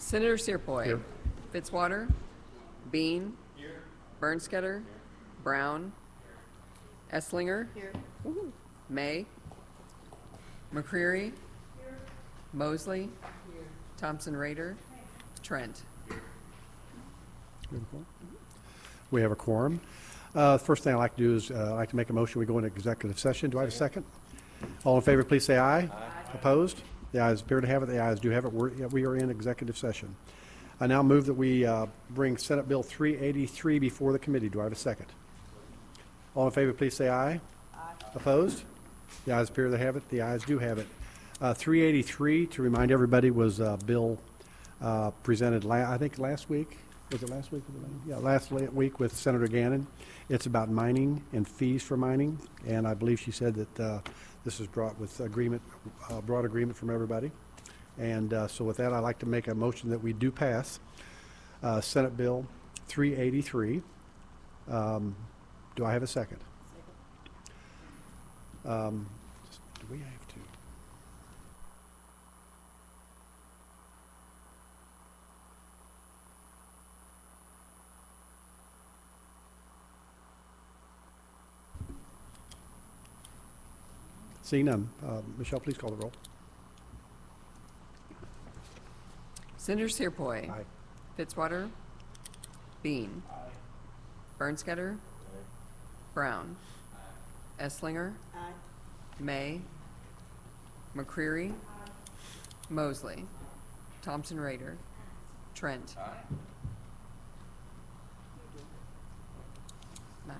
Senator Searpoy. Here. Fitzwater. Bean. Here. Bernsketter. Brown. Esslinger. Here. May. McCreary. Mosley. Thompson Raider. Trent. We have a quorum. First thing I'd like to do is I'd like to make a motion. We go into executive session. Do I have a second? All in favor, please say aye. Aye. Opposed? The ayes appear to have it. The ayes do have it. We are in executive session. I now move that we bring Senate Bill 383 before the committee. Do I have a second? All in favor, please say aye. Aye. Opposed? The ayes appear to have it. The ayes do have it. 383, to remind everybody, was a bill presented, I think last week. Was it last week? Yeah, last week with Senator Gannon. It's about mining and fees for mining, and I believe she said that this is brought with broad agreement from everybody. And so with that, I'd like to make a motion that we do pass Senate Bill 383. Do I have a second? Do we have to? Seeing none. Michelle, please call the roll. Senator Searpoy. Aye. Fitzwater. Bean. Bernsketter. Brown. Esslinger. May. McCreary. Mosley. Thompson Raider. Trent. Nine.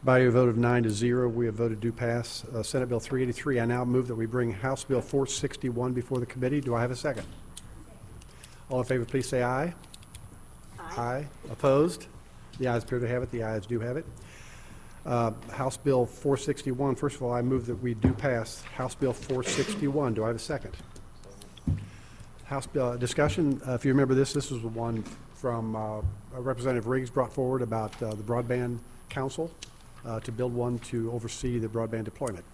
By a vote of 9-0, we have voted to pass Senate Bill 383. I now move that we bring House Bill 461 before the committee. Do I have a second? All in favor, please say aye. Aye. Opposed? The ayes appear to have it. The ayes do have it. House Bill 461. First of all, I move that we do pass House Bill 461. Do I have a second? House Bill discussion. If you remember this was the one from Representative Riggs brought forward about the Broadband Council to build one to oversee the broadband deployment.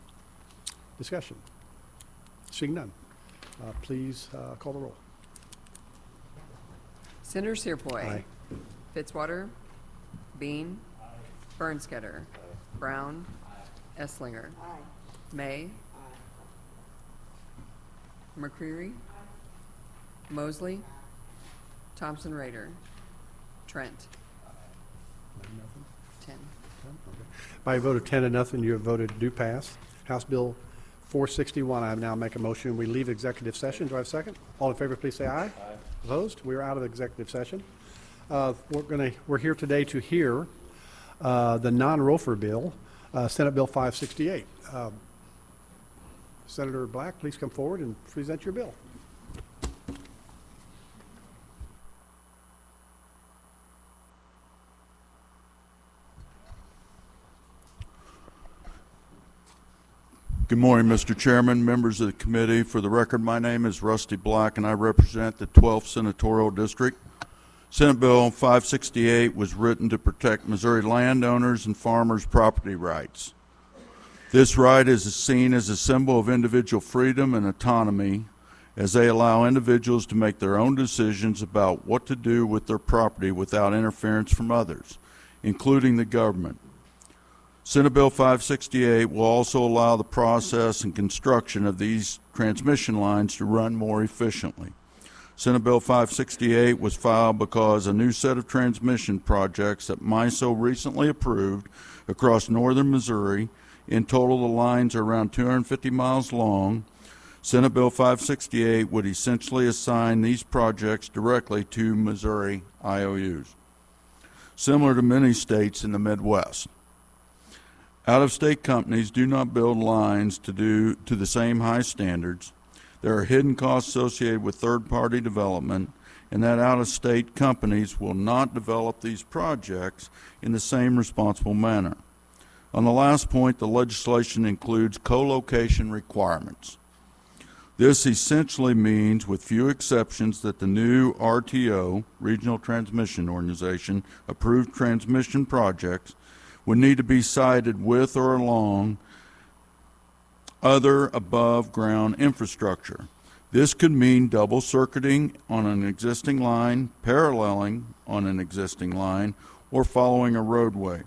Discussion. Seeing none. Please call the roll. Senator Searpoy. Aye. Fitzwater. Bean. Bernsketter. Brown. Esslinger. May. McCreary. Mosley. Thompson Raider. Trent. 10. By a vote of 10-0, you have voted to do pass House Bill 461. I now make a motion. We leave executive session. Do I have a second? All in favor, please say aye. Aye. Opposed? We are out of executive session. We're here today to hear the non-ROFR bill, Senate Bill 568. Senator Black, please come forward and present your bill. Good morning, Mr. Chairman, members of the committee. For the record, my name is Rusty Black, and I represent the 12th Senatorial District. Senate Bill 568 was written to protect Missouri landowners and farmers' property rights. This right is seen as a symbol of individual freedom and autonomy, as they allow individuals to make their own decisions about what to do with their property without interference from others, including the government. Senate Bill 568 will also allow the process and construction of these transmission lines to run more efficiently. Senate Bill 568 was filed because a new set of transmission projects that MISO recently approved across northern Missouri. In total, the lines are around 250 miles long. Senate Bill 568 would essentially assign these projects directly to Missouri IOUs, similar to many states in the Midwest. Out-of-state companies do not build lines to the same high standards. There are hidden costs associated with third-party development, and that out-of-state companies will not develop these projects in the same responsible manner. On the last point, the legislation includes co-location requirements. This essentially means, with few exceptions, that the new RTO, Regional Transmission Organization, approved transmission projects would need to be sited with or along other above-ground infrastructure. This could mean double circuiting on an existing line, paralleling on an existing line, or following a roadway.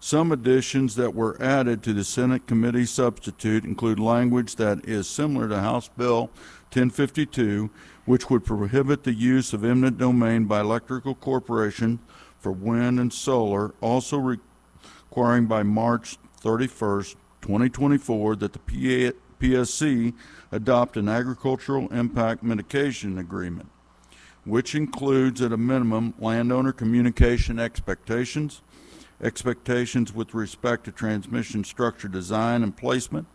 Some additions that were added to the Senate committee substitute include language that is similar to House Bill 1052, which would prohibit the use of eminent domain by electrical corporation for wind and solar, also requiring by March 31st, 2024, that the PSC adopt an agricultural impact mitigation agreement, which includes at a minimum landowner communication expectations with respect to transmission structure design and placement,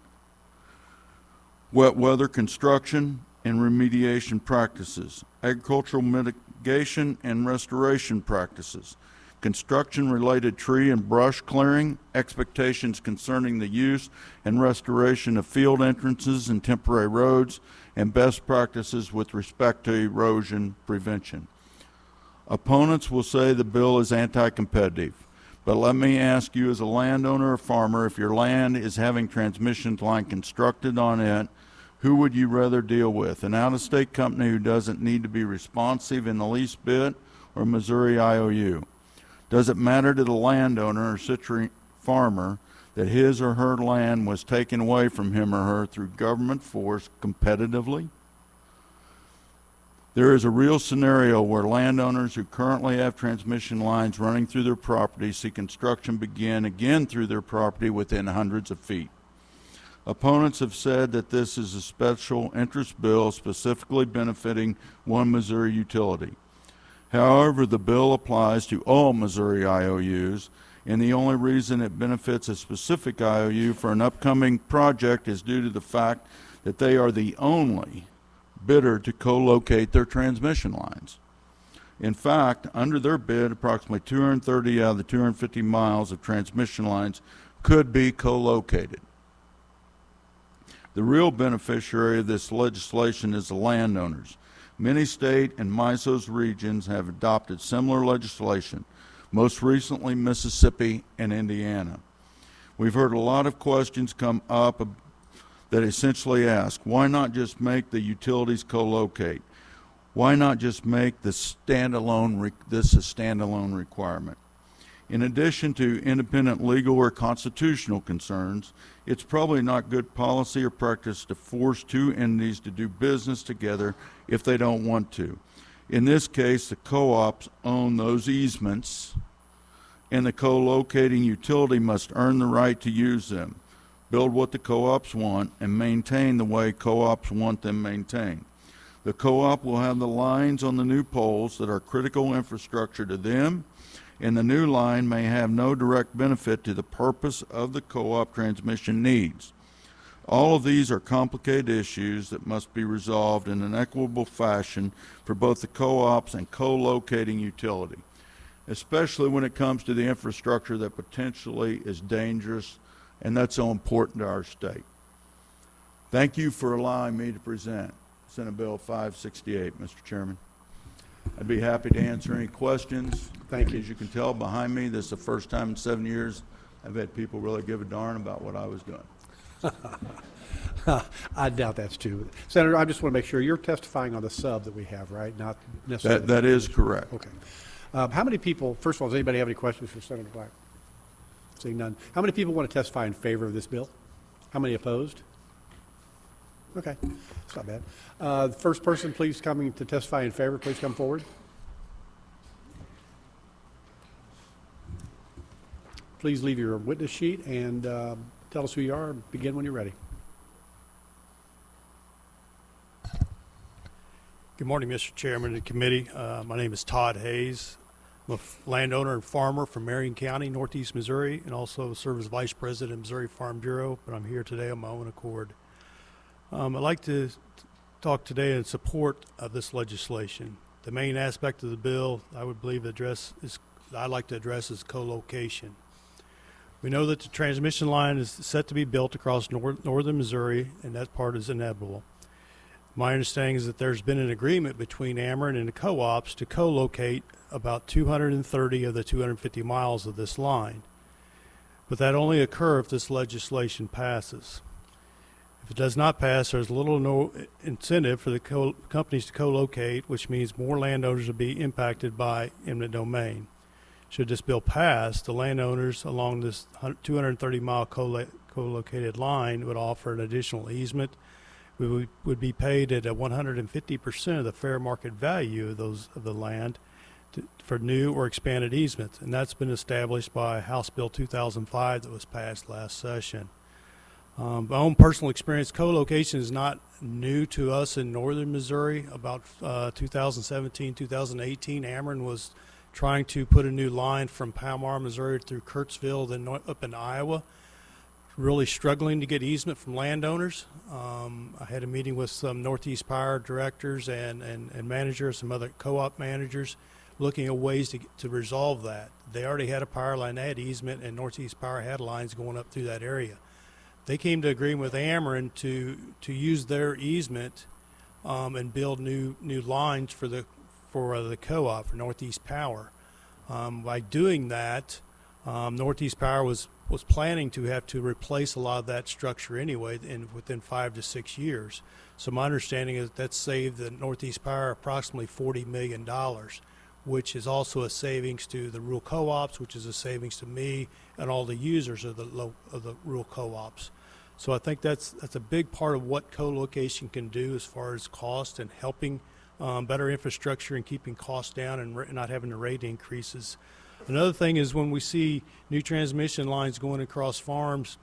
wet weather construction and remediation practices, agricultural mitigation and restoration practices, construction-related tree and brush clearing, expectations concerning the use and restoration of field entrances and temporary roads, and best practices with respect to erosion prevention. Opponents will say the bill is anti-competitive, but let me ask you as a landowner or farmer, if your land is having transmission line constructed on it, who would you rather deal with? An out-of-state company who doesn't need to be responsive in the least bit, or Missouri IOU? Does it matter to the landowner or citrus farmer that his or her land was taken away from him or her through government force competitively? There is a real scenario where landowners who currently have transmission lines running through their property see construction begin again through their property within hundreds of feet. Opponents have said that this is a special interest bill specifically benefiting one Missouri utility. However, the bill applies to all Missouri IOUs, and the only reason it benefits a specific IOU for an upcoming project is due to the fact that they are the only bidder to co-locate their transmission lines. In fact, under their bid, approximately 230 out of the 250 miles of transmission lines could be co-located. The real beneficiary of this legislation is the landowners. Many state and MISO's regions have adopted similar legislation, most recently Mississippi and Indiana. We've heard a lot of questions come up that essentially ask, why not just make the utilities co-locate? Why not just make this a standalone requirement? In addition to independent legal or constitutional concerns, it's probably not good policy or practice to force two entities to do business together if they don't want to. In this case, the co-ops own those easements, and the co-locating utility must earn the right to use them, build what the co-ops want, and maintain the way co-ops want them maintained. The co-op will have the lines on the new poles that are critical infrastructure to them, and the new line may have no direct benefit to the purpose of the co-op transmission needs. All of these are complicated issues that must be resolved in an equitable fashion for both the co-ops and co-locating utility, especially when it comes to the infrastructure that potentially is dangerous and that's so important to our state. Thank you for allowing me to present Senate Bill 568, Mr. Chairman. I'd be happy to answer any questions. Thank you. As you can tell behind me, this is the first time in 7 years I've had people really give a darn about what I was doing. I doubt that's true. Senator, I just want to make sure you're testifying on the sub that we have, right? Not necessarily. That is correct. Okay. How many people, first of all, does anybody have any questions for Senator Black? Seeing none. How many people want to testify in favor of this bill? How many opposed? Okay, that's not bad. The first person, please, coming to testify in favor, please come forward. Please leave your witness sheet and tell us who you are and begin when you're ready. Good morning, Mr. Chairman and committee. My name is Todd Hayes. I'm a landowner and farmer from Marion County, Northeast Missouri, and also serve as Vice President of Missouri Farm Bureau, but I'm here today on my own accord. I'd like to talk today in support of this legislation. The main aspect of the bill I would believe I'd like to address is co-location. We know that the transmission line is set to be built across northern Missouri, and that part is inevitable. My understanding is that there's been an agreement between Ameren and the co-ops to co-locate about 230 of the 250 miles of this line. But that only occurs if this legislation passes. If it does not pass, there's little or no incentive for the companies to co-locate, which means more landowners will be impacted by eminent domain. Should this bill pass, the landowners along this 230-mile co-located line would offer an additional easement. We would be paid at 150% of the fair market value of the land for new or expanded easements, and that's been established by House Bill 2005 that was passed last session. My own personal experience, co-location is not new to us in northern Missouri. About 2017, 2018, Ameren was trying to put a new line from Palmar, Missouri through Kurtzville, then up in Iowa. Really struggling to get easement from landowners. I had a meeting with some Northeast Power directors and managers, some other co-op managers, looking at ways to resolve that. They already had a power line, they had easement, and Northeast Power had lines going up through that area. They came to agreement with Ameren to use their easement and build new lines for the co-op, for Northeast Power. By doing that, Northeast Power was planning to have to replace a lot of that structure anyway within 5 to 6 years. So my understanding is that saved the Northeast Power approximately $40 million, which is also a savings to the rural co-ops, which is a savings to me and all the users of the rural co-ops. So I think that's a big part of what co-location can do as far as cost and helping better infrastructure and keeping costs down and not having the rate increases. Another thing is when we see new transmission lines going across farms,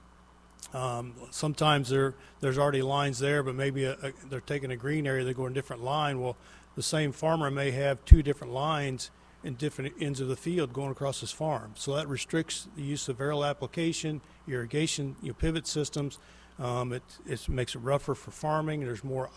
sometimes there's already lines there, but maybe they're taking a green area, they're going a different line. Well, the same farmer may have 2 different lines in different ends of the field going across his farm. So that restricts the use of aerial application, irrigation, pivot systems. It makes it rougher for farming. There's more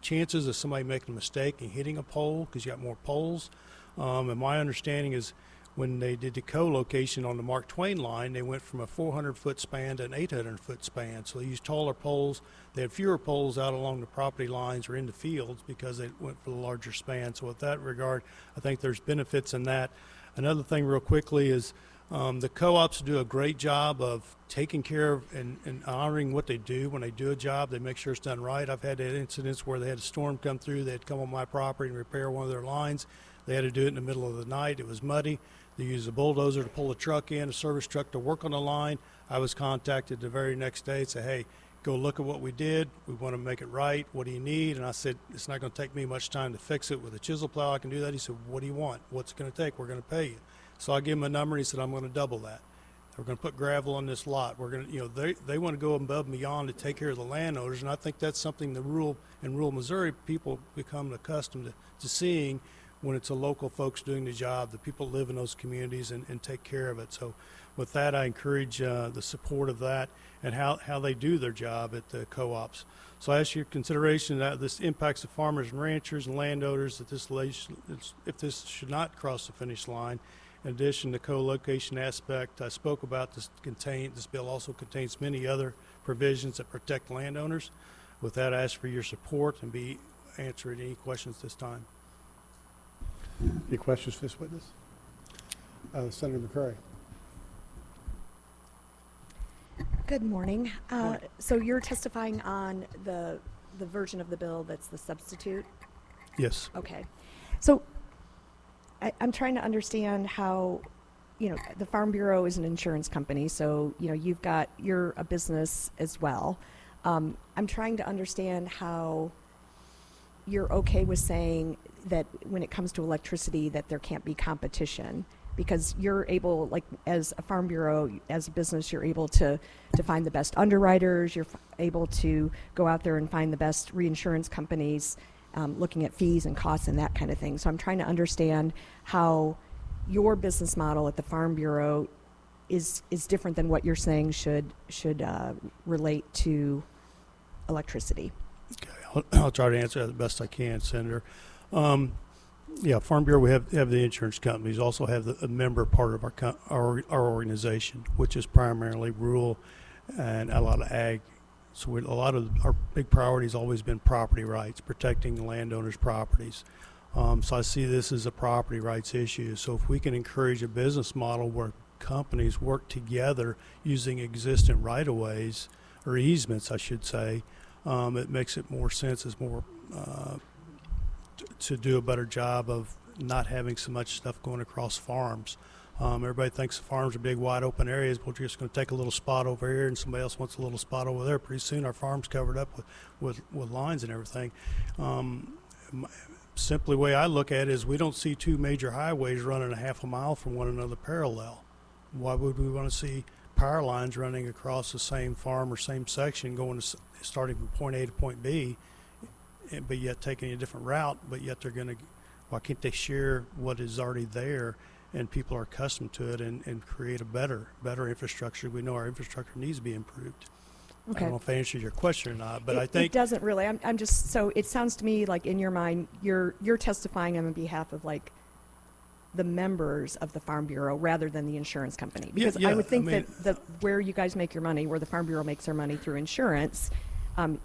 chances of somebody making a mistake and hitting a pole because you got more poles. And my understanding is when they did the co-location on the Mark Twain line, they went from a 400-foot span to an 800-foot span. So they used taller poles. They had fewer poles out along the property lines or in the fields because they went for the larger span. So with that regard, I think there's benefits in that. Another thing real quickly is the co-ops do a great job of taking care of and honoring what they do. When they do a job, they make sure it's done right. I've had incidents where they had a storm come through. They had come on my property and repair one of their lines. They had to do it in the middle of the night. It was muddy. They used a bulldozer to pull a truck in, a service truck to work on the line. I was contacted the very next day and said, hey, go look at what we did. We want to make it right. What do you need? And I said, it's not going to take me much time to fix it. With a chisel plow, I can do that. He said, what do you want? What's it going to take? We're going to pay you. So I gave him a number, and he said, I'm going to double that. We're going to put gravel on this lot. We're going to, they want to go above and beyond to take care of the landowners, and I think that's something in rural Missouri people become accustomed to seeing when it's a local folks doing the job. The people live in those communities and take care of it. So with that, I encourage the support of that and how they do their job at the co-ops. So I ask your consideration that this impacts the farmers and ranchers and landowners, that if this should not cross the finish line. In addition, the co-location aspect I spoke about, this bill also contains many other provisions that protect landowners. With that, I ask for your support and be answering any questions this time. Any questions for this witness? Senator McCray. Good morning. So you're testifying on the version of the bill that's the substitute? Yes. Okay. So I'm trying to understand how, the Farm Bureau is an insurance company, so, you're a business as well. I'm trying to understand how you're okay with saying that when it comes to electricity that there can't be competition, because you're able, like as a Farm Bureau, as a business, you're able to find the best underwriters, you're able to go out there and find the best reinsurance companies, looking at fees and costs and that kind of thing. So I'm trying to understand how your business model at the Farm Bureau is different than what you're saying should relate to electricity. Okay, I'll try to answer that the best I can, Senator. Farm Bureau, we have the insurance companies, also have a member part of our organization, which is primarily rural and a lot of ag. So a lot of our big priority has always been property rights, protecting the landowners' properties. So I see this as a property rights issue. So if we can encourage a business model where companies work together using existing right-of-ways, or easements, I should say, it makes it more sense, it's more to do a better job of not having so much stuff going across farms. Everybody thinks the farms are big, wide open areas. We're just going to take a little spot over here, and somebody else wants a little spot over there. Pretty soon, our farm's covered up with lines and everything. Simply, the way I look at it is we don't see two major highways running a half a mile from one another parallel. Why would we want to see power lines running across the same farm or same section, going to, starting from point A to point B, but yet taking a different route? But yet they're going to, why can't they share what is already there, and people are accustomed to it, and create a better infrastructure? We know our infrastructure needs to be improved. Okay. I don't know if I answered your question or not, but I It think doesn't really. I'm just, so it sounds to me like in your mind, you're testifying on behalf of like the members of the Farm Bureau rather than the insurance company. Because Yeah, I would think I mean, that where you guys make your money, where the Farm Bureau makes their money through insurance,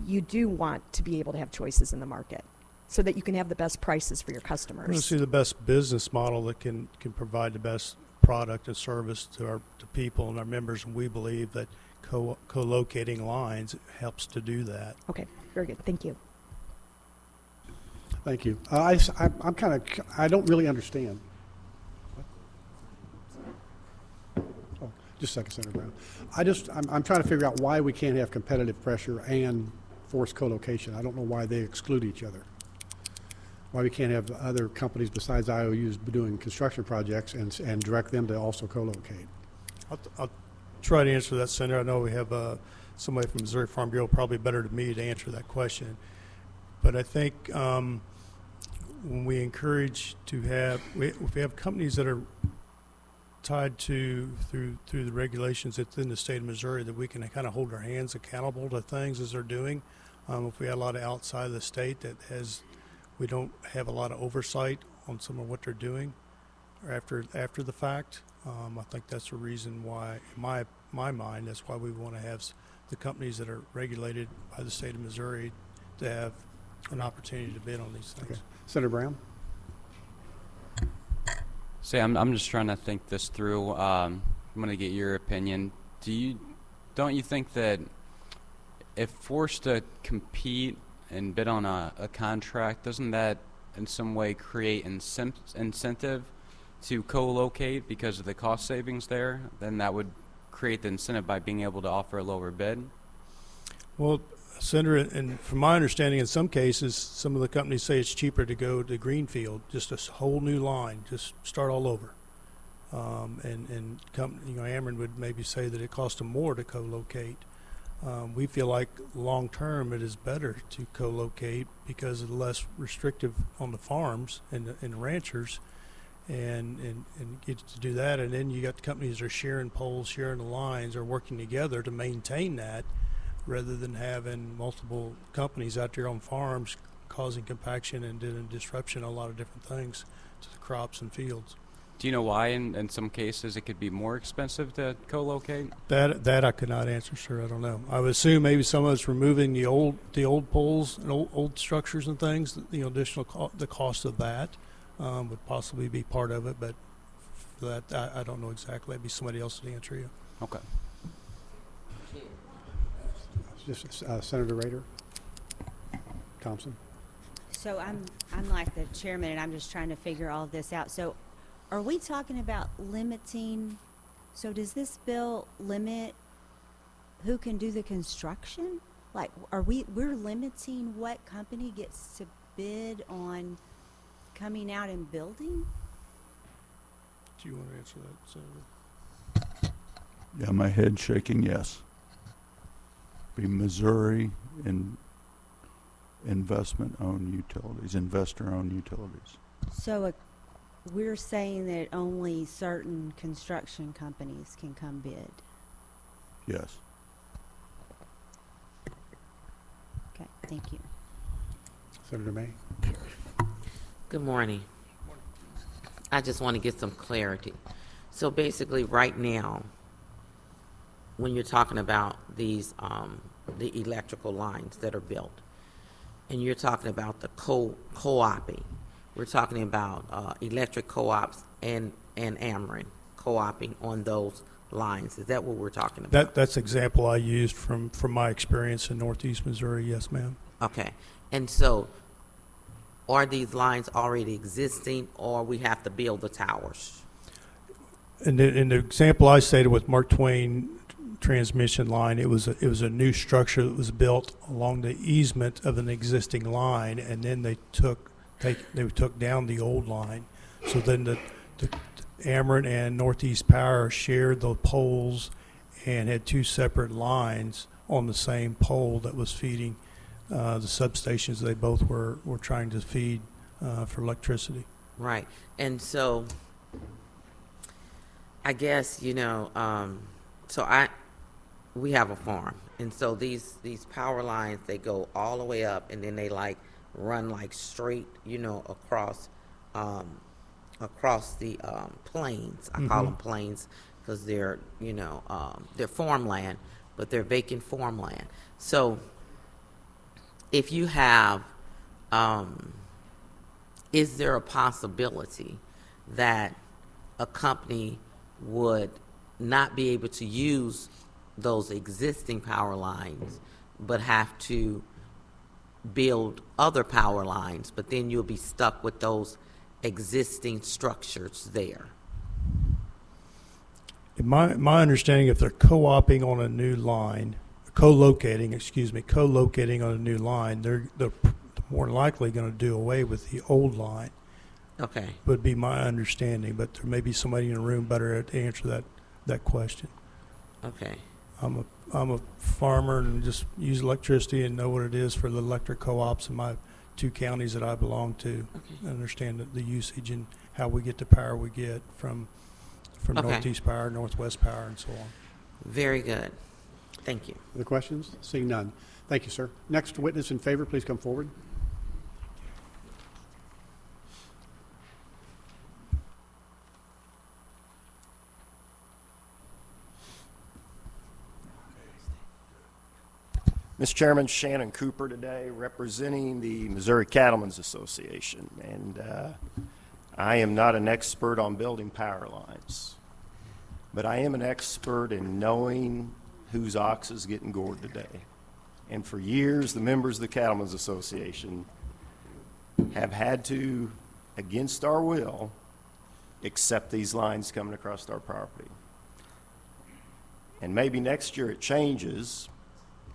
you do want to be able to have choices in the market so that you can have the best prices for your we're going to customers. see the best business model that can provide the best product and service to people and our members, and we believe that co-locating lines helps to do that. Okay, very good. Thank you. Thank you. I'm kind of, I don't really understand. Oh, just a second, Senator Brown. I'm trying to figure out why we can't have competitive pressure and forced co-location. I don't know why they exclude each other. Why we can't have other companies besides IOUs doing construction projects and direct them to also co-locate. I'll try to answer that, Senator. I know we have somebody from Missouri Farm Bureau, probably better than me to answer that question. But I think when we encourage to have, if we have companies that are tied to through the regulations within the state of Missouri, that we can kind of hold our hands accountable to things as they're doing. If we had a lot of outside of the state we don't have a lot of oversight on some of what they're doing or after the fact. I think that's the reason why, in my mind, that's why we want to have the companies that are regulated by the state of Missouri to have an opportunity to bid on these things. Okay. Senator Brown? See, I'm just trying to think this through. I'm going to get your opinion. Don't you think that if forced to compete and bid on a contract, doesn't that in some way create incentive to co-locate because of the cost savings there? Then that would create the incentive by being able to offer a lower bid? Well, Senator, and from my understanding, in some cases, some of the companies say it's cheaper to go to greenfield, just a whole new line, just start all over. Ameren would maybe say that it costs them more to co-locate. We feel like long term it is better to co-locate because of the less restrictive on the farms and the ranchers, and get to do that. And then you got companies that are sharing poles, sharing the lines, or working together to maintain that, rather than having multiple companies out there on farms causing compaction and doing disruption on a lot of different things to the crops and fields. Do you know why in some cases it could be more expensive to co-locate? That I could not answer, sir. I don't know. I would assume maybe some of it's removing the old poles and old structures and things. Additional the cost of that would possibly be part of it, but for that I don't know exactly. That'd be somebody else to answer you. Okay. Just Senator Rader? Thompson? So I'm like the chairman, and I'm just trying to figure all this out. So are we talking about limiting, so does this bill limit who can do the construction? Like, we're limiting what company gets to bid on coming out and building? Do you want to answer that, Senator? Yeah, my head shaking yes. Be Missouri investor-owned utilities. So we're saying that only certain construction companies can come bid. Yes. Okay, thank you. Senator May? Good morning. I just want to get some clarity. So basically, right now, when you're talking about these, the electrical lines that are built, and you're talking about the co-oping, we're talking about electric co-ops and Ameren co-oping on those lines. Is that what we're talking about? That's example I used from my experience in Northeast Missouri. Yes, ma'am. Okay. And so are these lines already existing, or we have to build the towers? And in the example I stated with Mark Twain transmission line, it was a new structure that was built along the easement of an existing line, and then they took down the old line. So then the Ameren and Northeast Power shared the poles and had two separate lines on the same pole that was feeding the substations they both were trying to feed for electricity. Right. And so I guess, we have a farm. And so these power lines, they go all the way up, and then they run straight, across the plains. I call them plains because they're farmland, but they're vacant farmland. So if you have, is there a possibility that a company would not be able to use those existing power lines, but have to build other power lines, but then you'll be stuck with those existing structures there? In my understanding, if they're co-locating on a new line, co-locating on a new line, they're more likely going to do away with the old line. Okay. Would be my understanding, but there may be somebody in the room better to answer that question. Okay. I'm a farmer and just use electricity and know what it is for the electric co-ops in my two counties that I belong to. Okay. I understand the usage and how we get the power we get from Okay. Northeast Power, Northwest Power, and so on. Very good. Thank you. Other questions? Seeing none. Thank you, sir. Next witness in favor, please come forward. Mr. Chairman, Shannon Cooper today, representing the Missouri Cattlemen's Association. And I am not an expert on building power lines, but I am an expert in knowing whose ox is getting gored today. And for years, the members of the Cattlemen's Association have had to, against our will, accept these lines coming across our property. And maybe next year it changes,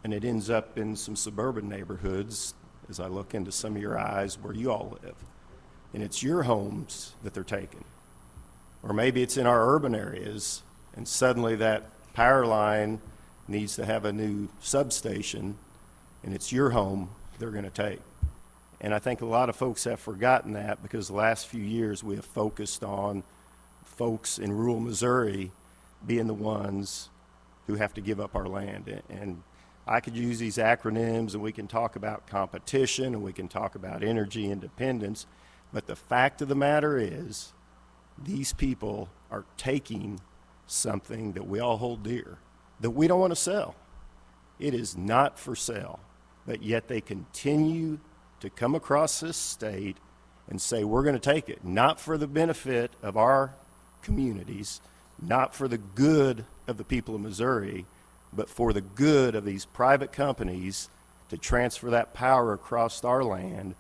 and it ends up in some suburban neighborhoods, as I look into some of your eyes where you all live. And it's your homes that they're taking. Or maybe it's in our urban areas, and suddenly that power line needs to have a new substation, and it's your home they're going to take. And I think a lot of folks have forgotten that, because the last few years we have focused on folks in rural Missouri being the ones who have to give up our land. And I could use these acronyms, and we can talk about competition, and we can talk about energy independence, but the fact of the matter is these people are taking something that we all hold dear, that we don't want to sell. It is not for sale, but yet they continue to come across this state and say, we're going to take it, not for the benefit of our communities, not for the good of the people of Missouri, but for the good of these private companies to transfer that power across our land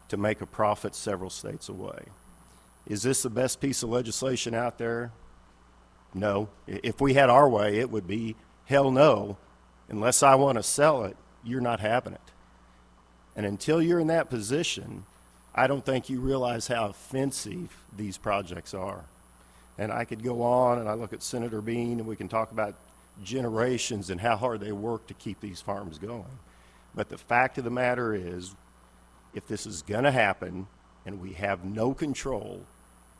to make a profit several states away. Is this the best piece of legislation out there? No. If we had our way, it would be, hell no. Unless I want to sell it, you're not having it. And until you're in that position, I don't think you realize how offensive these projects are. And I could go on, and I look at Senator Bean, and we can talk about generations and how hard they work to keep these farms going. But the fact of the matter is, if this is going to happen and we have no control,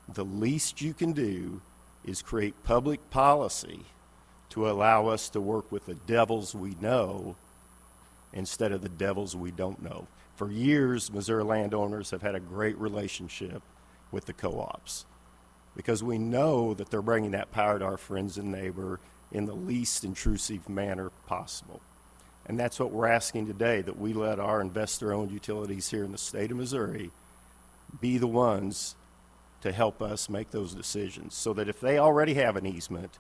the least you can do is create public policy to allow us to work with the devils we know instead of the devils we don't know. For years, Missouri landowners have had a great relationship with the co-ops because we know that they're bringing that power to our friends and neighbor in the least intrusive manner possible. And that's what we're asking today, that we let our investor-owned utilities here in the state of Missouri be the ones to help us make those decisions, so that if they already have an easement,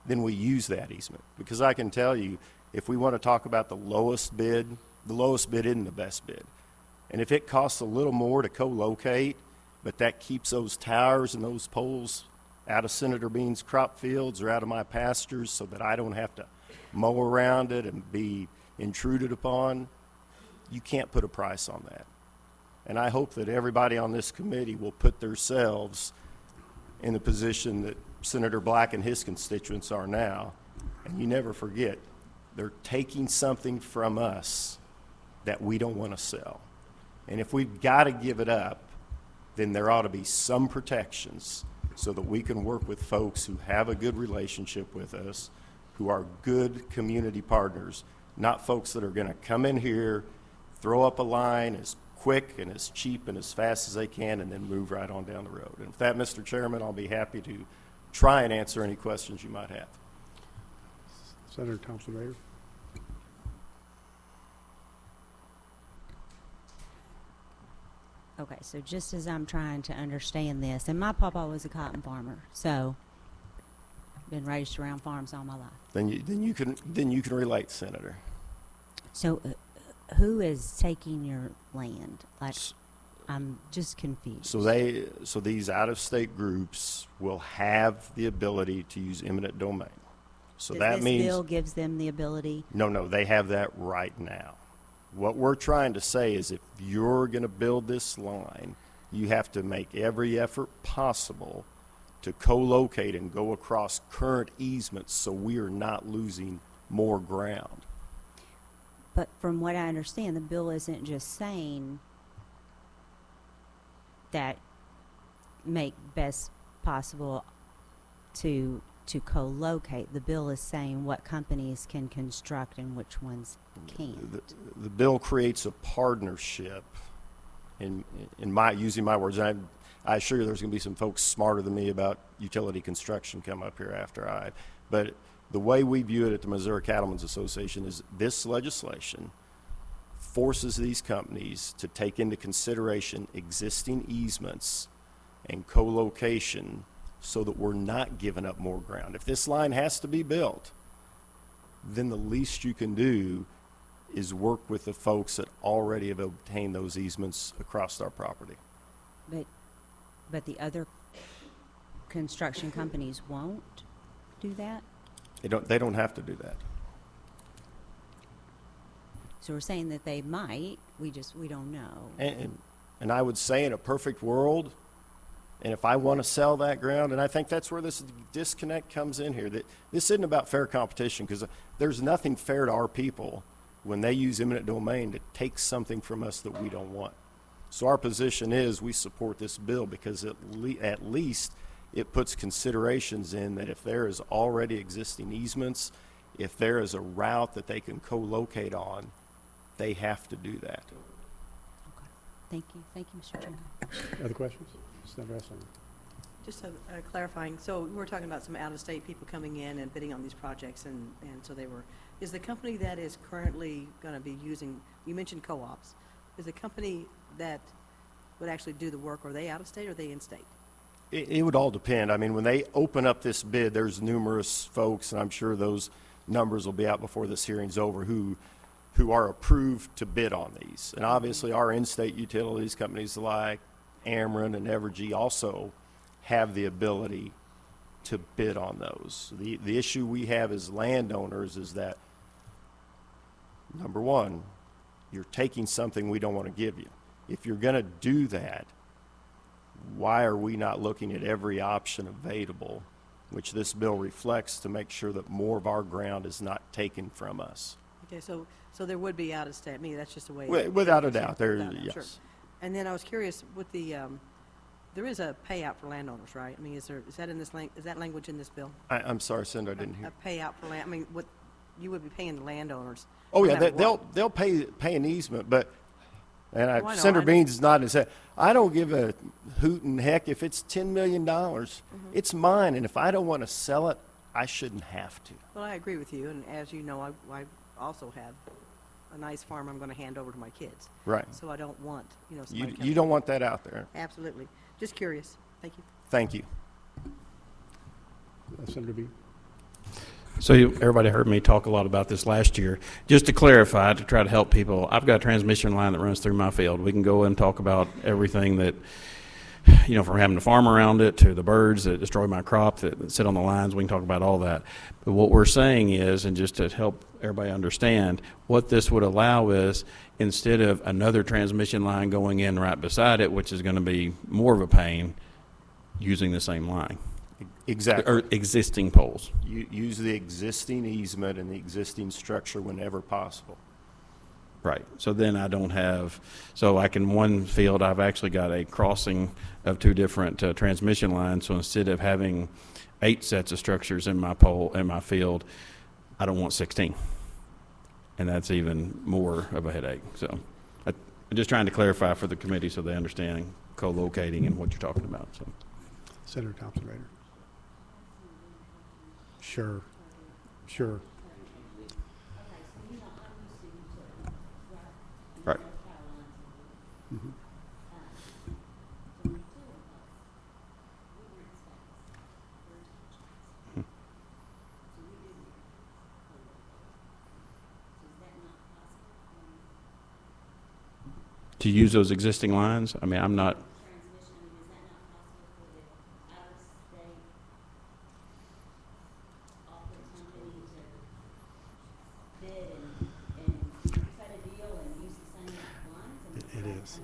then we use that easement. Because I can tell you, if we want to talk about the lowest bid isn't the best bid. And if it costs a little more to co-locate, but that keeps those towers and those poles out of Senator Bean's crop fields or out of my pastures so that I don't have to mow around it and be intruded upon, you can't put a price on that. And I hope that everybody on this committee will put themselves in the position that Senator Black and his constituents are now. And you never forget, they're taking something from us that we don't want to sell. And if we've got to give it up, then there ought to be some protections so that we can work with folks who have a good relationship with us, who are good community partners, not folks that are going to come in here, throw up a line as quick and as cheap and as fast as they can, and then move right on down the road. And with that, Mr. Chairman, I'll be happy to try and answer any questions you might have. Senator Thompson Raider. Okay, so just as I'm trying to understand this, and my papa was a cotton farmer, so been raised around farms all my life. Then you can relate, Senator. So who is taking your land? Like, I'm just confused. So these out-of-state groups will have the ability to use eminent domain. So that means this bill gives them the ability? No, they have that right now. What we're trying to say is if you're going to build this line, you have to make every effort possible to co-locate and go across current easements so we are not losing more ground. But from what I understand, the bill isn't just saying that make best possible to co-locate. The bill is saying what companies can construct and which ones can't. The bill creates a partnership, in using my words, and I assure you there's going to be some folks smarter than me about utility construction come up here after but the way we view it at the Missouri Cattlemen's Association is this legislation forces these companies to take into consideration existing easements and co-location so that we're not giving up more ground. If this line has to be built, then the least you can do is work with the folks that already have obtained those easements across our property. But the other construction companies won't do that? They don't have to do that. So we're saying that they might, we don't know. And I would say in a perfect world, and if I want to sell that ground, and I think that's where this disconnect comes in here, that this isn't about fair competition, because there's nothing fair to our people when they use eminent domain to take something from us that we don't want. So our position is we support this bill because at least it puts considerations in that if there is already existing easements, if there is a route that they can co-locate on, they have to do that. Okay. Thank you, Mr. Chairman. Other questions? Senator Esselman. Just clarifying, so we're talking about some out-of-state people coming in and bidding on these projects, and so is the company that is currently going to be using, you mentioned co-ops, is the company that would actually do the work, are they out-of-state or are they in-state? It would all depend. I mean, when they open up this bid, there's numerous folks, and I'm sure those numbers will be out before this hearing's over, who are approved to bid on these. And obviously, our in-state utilities companies like Ameren and Evergy also have the ability to bid on those. The issue we have as landowners is that, number one, you're taking something we don't want to give you. If you're going to do that, why are we not looking at every option available, which this bill reflects, to make sure that more of our ground is not taken from us? Okay, so there would be out-of-state, I mean, that's just the way. Without a doubt, yes. Sure. And then I was curious, with the, there is a payout for landowners, right? I mean, is that in this is that language in this bill? I'm sorry, Senator, I didn't hear. A payout for land, I mean, what, you would be paying the landowners. Oh, no yeah, matter what. they'll pay an easement, but, and Oh, I know, Senator I know. Beans is nodding his head. I don't give a hoot and heck if it's $10 million. It's mine, and if I don't want to sell it, I shouldn't have to. Well, I agree with you, and as you know, I also have a nice farm I'm going to hand over to my kids. Right. So I don't want, somebody You coming. don't want that out there. Absolutely. Just curious. Thank you. Thank you. Senator Bean. So everybody heard me talk a lot about this last year. Just to clarify, to try to help people, I've got a transmission line that runs through my field. We can go and talk about everything that, from having to farm around it to the birds that destroy my crop that sit on the lines. We can talk about all that. But what we're saying is, and just to help everybody understand, what this would allow is, instead of another transmission line going in right beside it, which is going to be more of a pain, using the same line. Exactly. Or existing poles. Use the existing easement and the existing structure whenever possible. Right. So then I don't have, so like in one field, I've actually got a crossing of two different transmission lines. So instead of having 8 sets of structures in my pole, in my field, I don't want 16. And that's even more of a headache. So I'm just trying to clarify for the committee so they understand co-locating and what you're talking about. So. Senator Thompson-Rader. Sure. Right. Mm-hmm. To use those existing lines? I mean, I'm not. It is.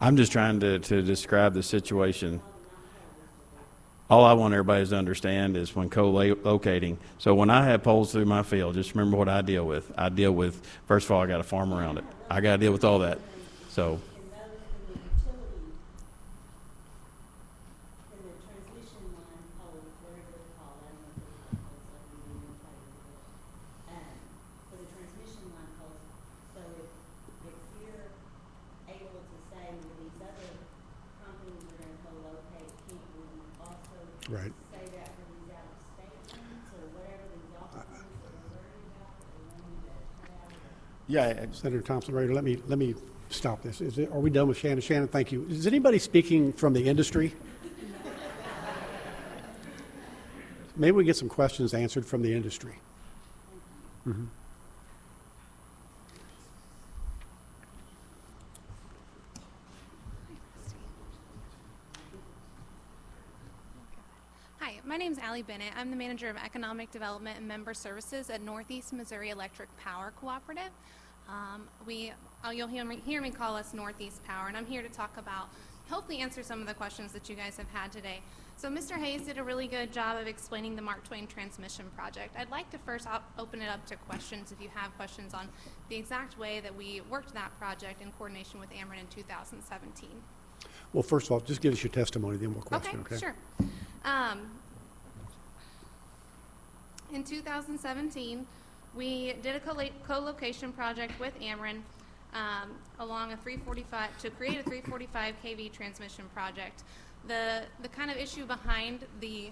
I'm just trying to describe the situation. All I want everybody to understand is when co-locating, so when I have poles through my field, just remember what I deal with. I deal with, first of all, I got to farm around it. I got to deal with all that. So. Right. Yeah. Senator Thompson-Rader, let me stop this. Are we done with Shannon? Shannon, thank you. Is anybody speaking from the industry? Maybe we get some questions answered from the industry. Mm-hmm. Hi, my name is Allie Bennett. I'm the Manager of Economic Development and Member Services at Northeast Missouri Electric Power Cooperative. You'll hear me call us Northeast Power, and I'm here to talk about, hopefully answer some of the questions that you guys have had today. So Mr. Hayes did a really good job of explaining the Mark Twain Transmission Project. I'd like to first open it up to questions if you have questions on the exact way that we worked that project in coordination with Ameren in 2017. Well, first of all, just give us your testimony, then we'll question, okay? Sure. In 2017, we did a co-location project with Ameren along a 345 to create a 345 kV transmission project. The kind of issue behind the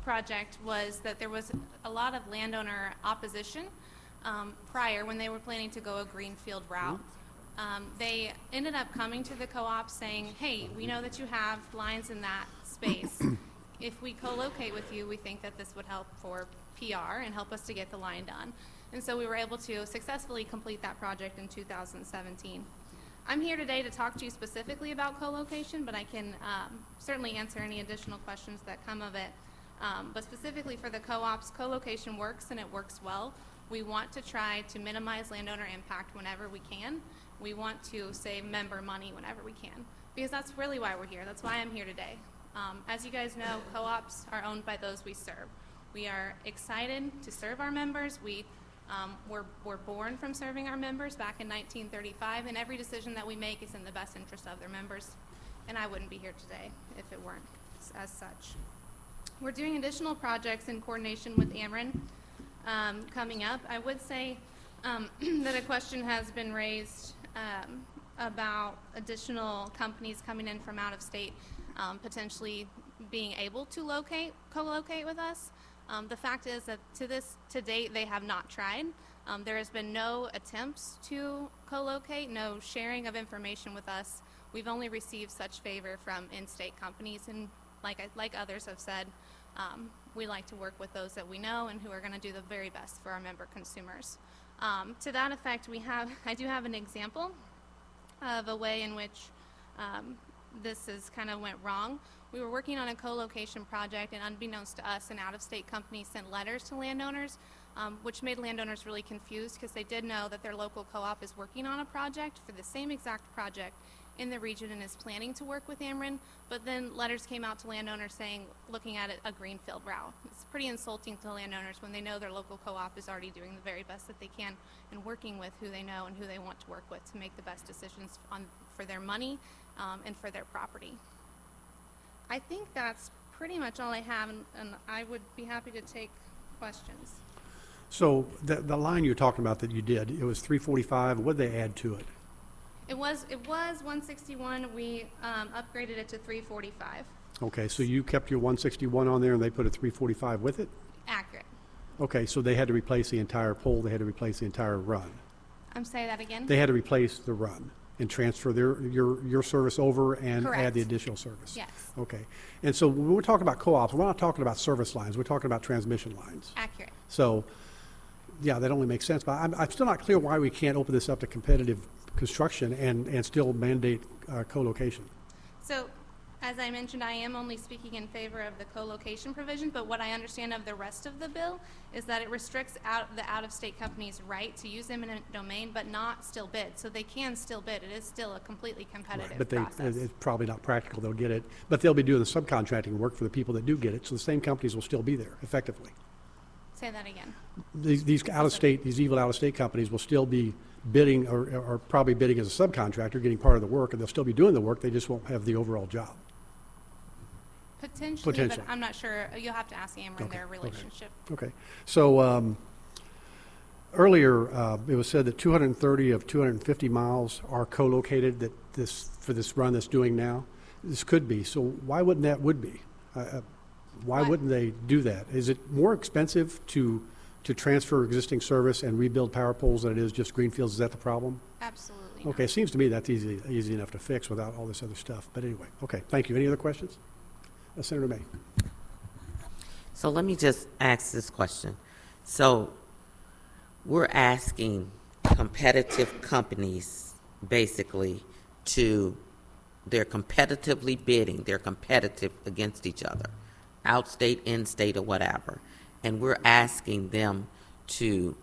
project was that there was a lot of landowner opposition prior when they were planning to go a greenfield route. They ended up coming to the co-op saying, hey, we know that you have lines in that space. If we co-locate with you, we think that this would help for PR and help us to get the line done. And so we were able to successfully complete that project in 2017. I'm here today to talk to you specifically about co-location, but I can certainly answer any additional questions that come of it. But specifically for the co-ops, co-location works and it works well. We want to try to minimize landowner impact whenever we can. We want to save member money whenever we can, because that's really why we're here. That's why I'm here today. As you guys know, co-ops are owned by those we serve. We are excited to serve our members. We're born from serving our members back in 1935, and every decision that we make is in the best interest of their members, and I wouldn't be here today if it weren't as such. We're doing additional projects in coordination with Ameren coming up. I would say that a question has been raised about additional companies coming in from out of state potentially being able to co-locate with us. The fact is that to date, they have not tried. There has been no attempts to co-locate, no sharing of information with us. We've only received such favor from in-state companies, and like others have said, We like to work with those that we know and who are going to do the very best for our member consumers. To that effect, I do have an example of a way in which this is kind of went wrong. We were working on a co-location project, and unbeknownst to us, an out-of-state company sent letters to landowners, which made landowners really confused because they did know that their local co-op is working on a project for the same exact project in the region and is planning to work with Ameren, but then letters came out to landowners saying, looking at it, a greenfield route. It's pretty insulting to landowners when they know their local co-op is already doing the very best that they can and working with who they know and who they want to work with to make the best decisions for their money and for their property. I think that's pretty much all I have, and I would be happy to take questions. So the line you're talking about that you did, it was 345. What did they add to it? It was 161. We upgraded it to 345. Okay, so you kept your 161 on there and they put a 345 with it? Accurate. Okay, so they had to replace the entire pole, they had to replace the entire run. Say that again? They had to replace the run and transfer your service over and Correct. add the additional service? Yes. Okay. And so when we're talking about co-ops, we're not talking about service lines, we're talking about transmission lines. Accurate. So, yeah, that only makes sense, but I'm still not clear why we can't open this up to competitive construction and still mandate co-location. So, as I mentioned, I am only speaking in favor of the co-location provision, but what I understand of the rest of the bill is that it restricts the out-of-state company's right to use eminent domain, but not still bid. So they can still bid. It is still a completely competitive But process. it's probably not practical, they'll get it, but they'll be doing the subcontracting work for the people that do get it, so the same companies will still be there effectively. Say that again. These out-of-state, these evil out-of-state companies will still be bidding or probably bidding as a subcontractor, getting part of the work, and they'll still be doing the work, they just won't have the overall job. Potentially, but I'm not sure. You'll have to ask Ameren their relationship. Okay. So earlier, it was said that 230 of 250 miles are co-located for this run that's doing now. This could be. So why wouldn't that be? Why wouldn't they do that? Is it more expensive to transfer existing service and rebuild power poles than it is just greenfields? Is that the problem? Absolutely. Okay, it seems to me that's easy enough to fix without all this other stuff. But anyway, okay, thank you. Any other questions? Senator May. So let me just ask this question. So we're asking competitive companies basically they're competitively bidding, they're competitive against each other, outstate, in-state, or whatever. And we're asking them to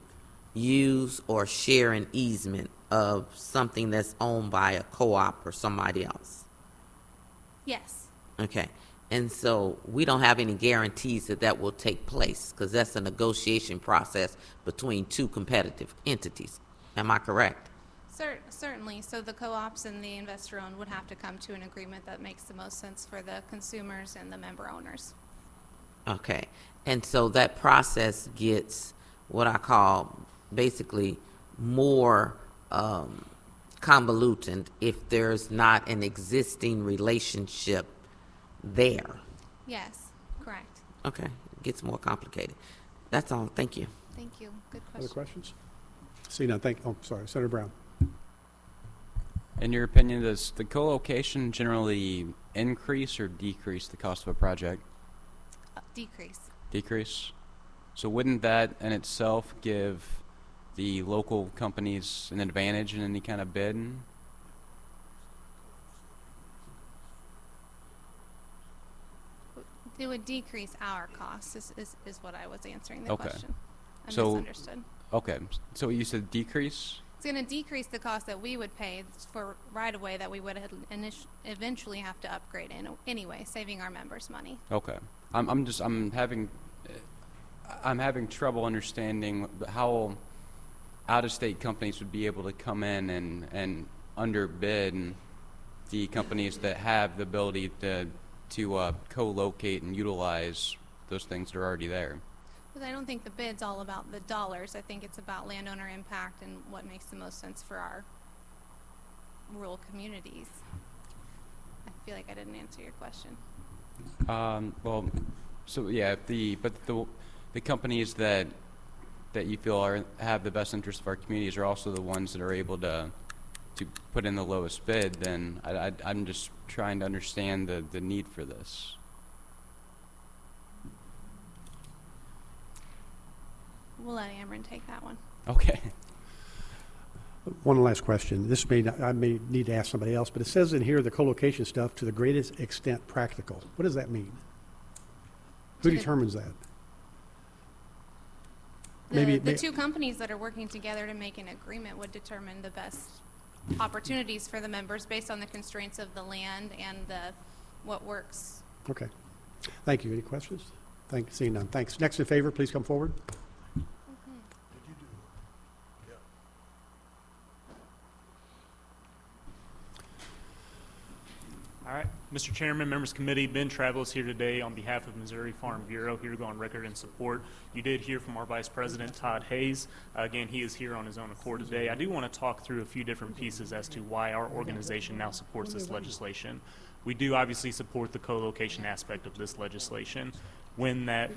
use or share an easement of something that's owned by a co-op or somebody else. Yes. Okay. And so we don't have any guarantees that will take place because that's a negotiation process between two competitive entities. Am I correct? Certainly. So the co-ops and the investor-owned would have to come to an agreement that makes the most sense for the consumers and the member owners. Okay. And so that process gets what I call basically more convoluted if there's not an existing relationship there. Yes, correct. Okay. It gets more complicated. That's all. Thank you. Thank you. Good question. Other questions? See none. Sorry, Senator Brown. In your opinion, does the co-location generally increase or decrease the cost of a project? Decrease. Decrease? So wouldn't that in itself give the local companies an advantage in any kind of bid? It would decrease our costs is what I was answering the Okay. question. I So- misunderstood. Okay, so you said decrease? It's going to decrease the cost that we would pay for right-of-way that we would eventually have to upgrade anyway, saving our members money. Okay. I'm having trouble understanding how out-of-state companies would be able to come in and underbid the companies that have the ability to co-locate and utilize those things that are already there. But I don't think the bid's all about the dollars. I think it's about landowner impact and what makes the most sense for our rural communities. I feel like I didn't answer your question. Well, so yeah, the companies that you feel have the best interest of our communities are also the ones that are able to put in the lowest bid. Then I'm just trying to understand the need for this. we'll let Ameren take that one. Okay. One last question. This I may need to ask somebody else, but it says in here the co-location stuff to the greatest extent practical. What does that mean? Who To the- determines that? The two companies that are working together to make an agreement would determine the best opportunities for the members based on the constraints of the land and what works. Okay. Thank you. Any questions? Seeing none. Thanks. Next in favor, please come forward. All right. Mr. Chairman, members of the committee, Ben Travelis here today on behalf of Missouri Farm Bureau, here to go on record in support. You did hear from our Vice President, Todd Hayes. Again, he is here on his own accord today. I do want to talk through a few different pieces as to why our organization now supports this legislation. We do obviously support the co-location aspect of this legislation when that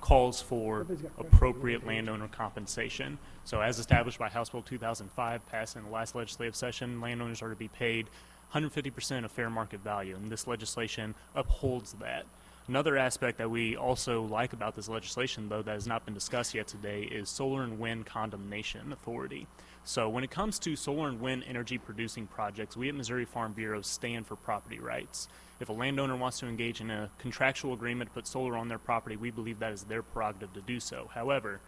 calls for appropriate landowner compensation. So as established by House Bill 2005, passed in the last legislative session, landowners are to be paid 150% of fair market value, and this legislation upholds that. Another aspect that we also like about this legislation, though, that has not been discussed yet today is solar and wind condemnation authority. So when it comes to solar and wind energy producing projects, we at Missouri Farm Bureau stand for property rights. If a landowner wants to engage in a contractual agreement to put solar on their property, we believe that is their prerogative to do so. However,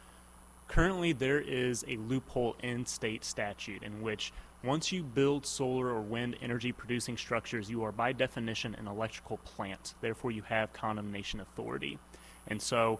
currently there is a loophole in state statute in which once you build solar or wind energy producing structures, you are by definition an electrical plant. Therefore, you have condemnation authority. And so,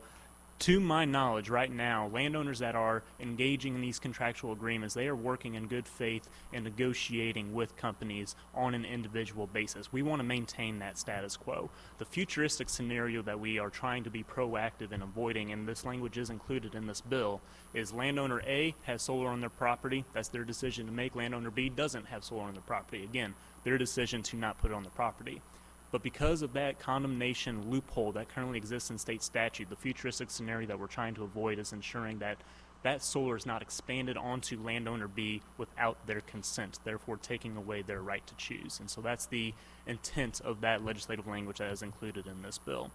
to my knowledge, right now, landowners that are engaging in these contractual agreements, they are working in good faith and negotiating with companies on an individual basis. We want to maintain that status quo. The futuristic scenario that we are trying to be proactive in avoiding, and this language is included in this bill, is landowner A has solar on their property. That's their decision to make. Landowner B doesn't have solar on their property. Again, their decision to not put it on the property. But because of that condemnation loophole that currently exists in state statute, the futuristic scenario that we're trying to avoid is ensuring that that solar is not expanded onto landowner B without their consent, therefore taking away their right to choose. And so that's the intent of that legislative language that is included in this bill.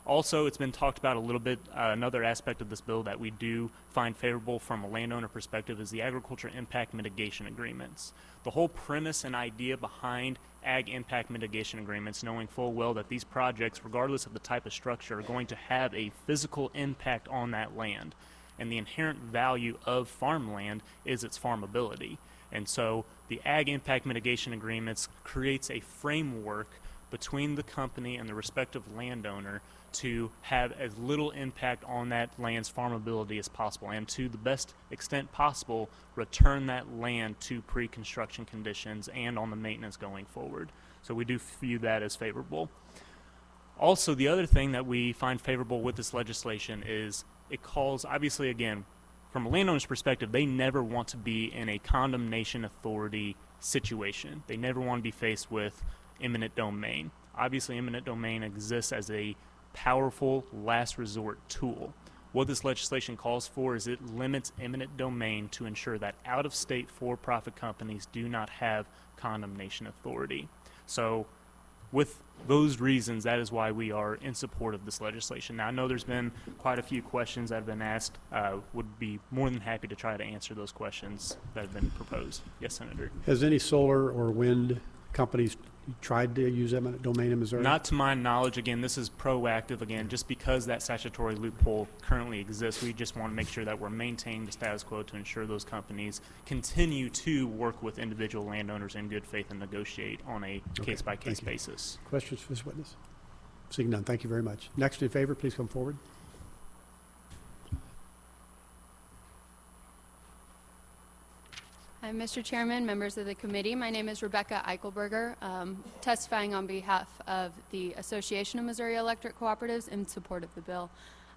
Also, it's been talked about a little bit, another aspect of this bill that we do find favorable from a landowner perspective is the agriculture impact mitigation agreements. The whole premise and idea behind ag impact mitigation agreements, knowing full well that these projects, regardless of the type of structure, are going to have a physical impact on that land. And the inherent value of farmland is its farmability. And so the ag impact mitigation agreements creates a framework between the company and the respective landowner to have as little impact on that land's farmability as possible, and to the best extent possible return that land to pre-construction conditions and on the maintenance going forward. So we do view that as favorable. Also, the other thing that we find favorable with this legislation is it calls, obviously again, from a landowner's perspective, they never want to be in a condemnation authority situation. They never want to be faced with eminent domain. Obviously, eminent domain exists as a powerful last resort tool. What this legislation calls for is it limits eminent domain to ensure that out-of-state for-profit companies do not have condemnation authority. So with those reasons, that is why we are in support of this legislation. Now, I know there's been quite a few questions that have been asked. Would be more than happy to try to answer those questions that have been proposed. Yes, Senator. Has any solar or wind companies tried to use eminent domain in Missouri? Not to my knowledge. Again, this is proactive. Again, just because that statutory loophole currently exists, we just want to make sure that we're maintaining the status quo to ensure those companies continue to work with individual landowners in good faith and negotiate on a case-by-case basis. Questions for this witness? Seeing none, thank you very much. Next in favor, please come forward. Hi, Mr. Chairman, members of the committee. My name is Rebecca Eichelberger, testifying on behalf of the Association of Missouri Electric Cooperatives in support of the bill.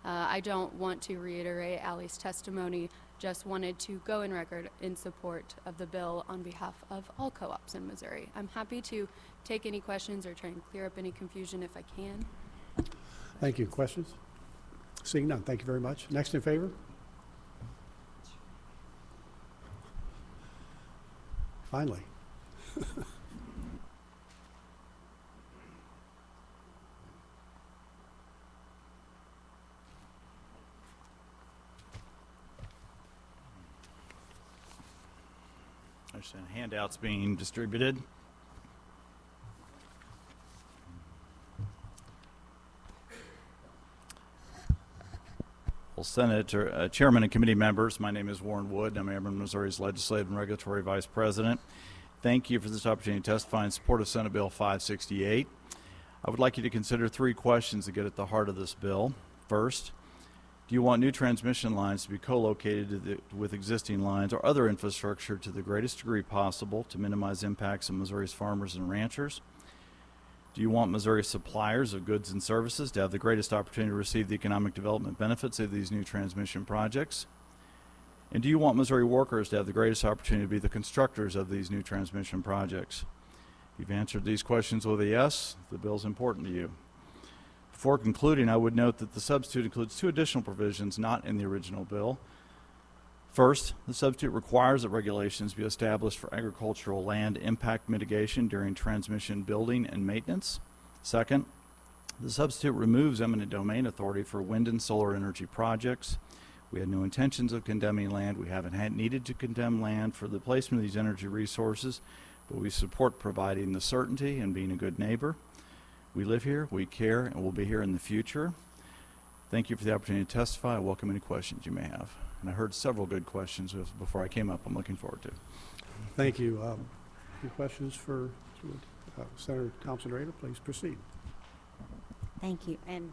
I don't want to reiterate Allie's testimony, just wanted to go in record in support of the bill on behalf of all co-ops in Missouri. I'm happy to take any questions or try and clear up any confusion if I can. Thank you. Questions? Seeing none, thank you very much. Next in favor? Finally. There's handouts being distributed. Well, Senator, Chairman and committee members, my name is Warren Wood. I'm Ameren, Missouri's Legislative and Regulatory Vice President. Thank you for this opportunity to testify in support of Senate Bill 568. I would like you to consider 3 questions that get at the heart of this bill. First, do you want new transmission lines to be co-located with existing lines or other infrastructure to the greatest degree possible to minimize impacts on Missouri's farmers and ranchers? Do you want Missouri suppliers of goods and services to have the greatest opportunity to receive the economic development benefits of these new transmission projects? And do you want Missouri workers to have the greatest opportunity to be the constructors of these new transmission projects? If you've answered these questions with a yes, the bill is important to you. Before concluding, I would note that the substitute includes 2 additional provisions not in the original bill. First, the substitute requires that regulations be established for agricultural land impact mitigation during transmission building and maintenance. Second, the substitute removes eminent domain authority for wind and solar energy projects. We had no intentions of condemning land. We haven't needed to condemn land for the placement of these energy resources, but we support providing the certainty and being a good neighbor. We live here, we care, and we'll be here in the future. Thank you for the opportunity to testify. I welcome any questions you may have. And I heard several good questions before I came up. I'm looking forward to it. Thank you. Any questions for Senator Thompson-Raider? Please proceed. Thank you. And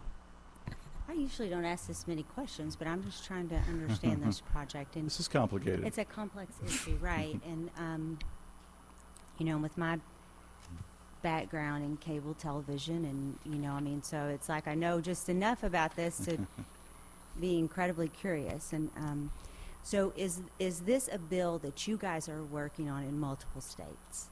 I usually don't ask this many questions, but I'm just trying to understand this project. And This is complicated. it's a complex issue, right? And, you know, with my background in cable television and, you know, I mean, so it's like I know just enough about this to be incredibly curious. And so is this a bill that you guys are working on in multiple states?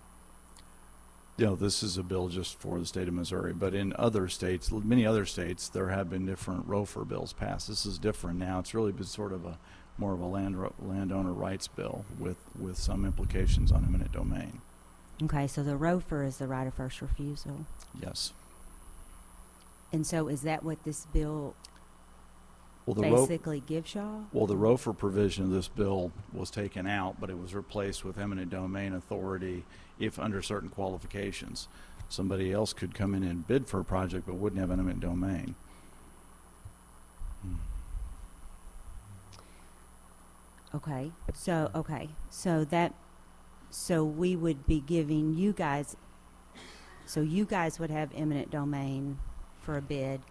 You know, this is a bill just for the state of Missouri, but in other states, many other states, there have been different ROFR bills passed. This is different now. It's really been sort of more of a landowner rights bill with some implications on eminent domain. Okay, so the ROFR is the right of first refusal. Yes. And so is that what this bill Well, basically gives y'all? Well, the ROFR provision of this bill was taken out, but it was replaced with eminent domain authority if under certain qualifications. Somebody else could come in and bid for a project but wouldn't have eminent domain. Okay, so we would be giving you guys, so you guys would have eminent domain for a bid,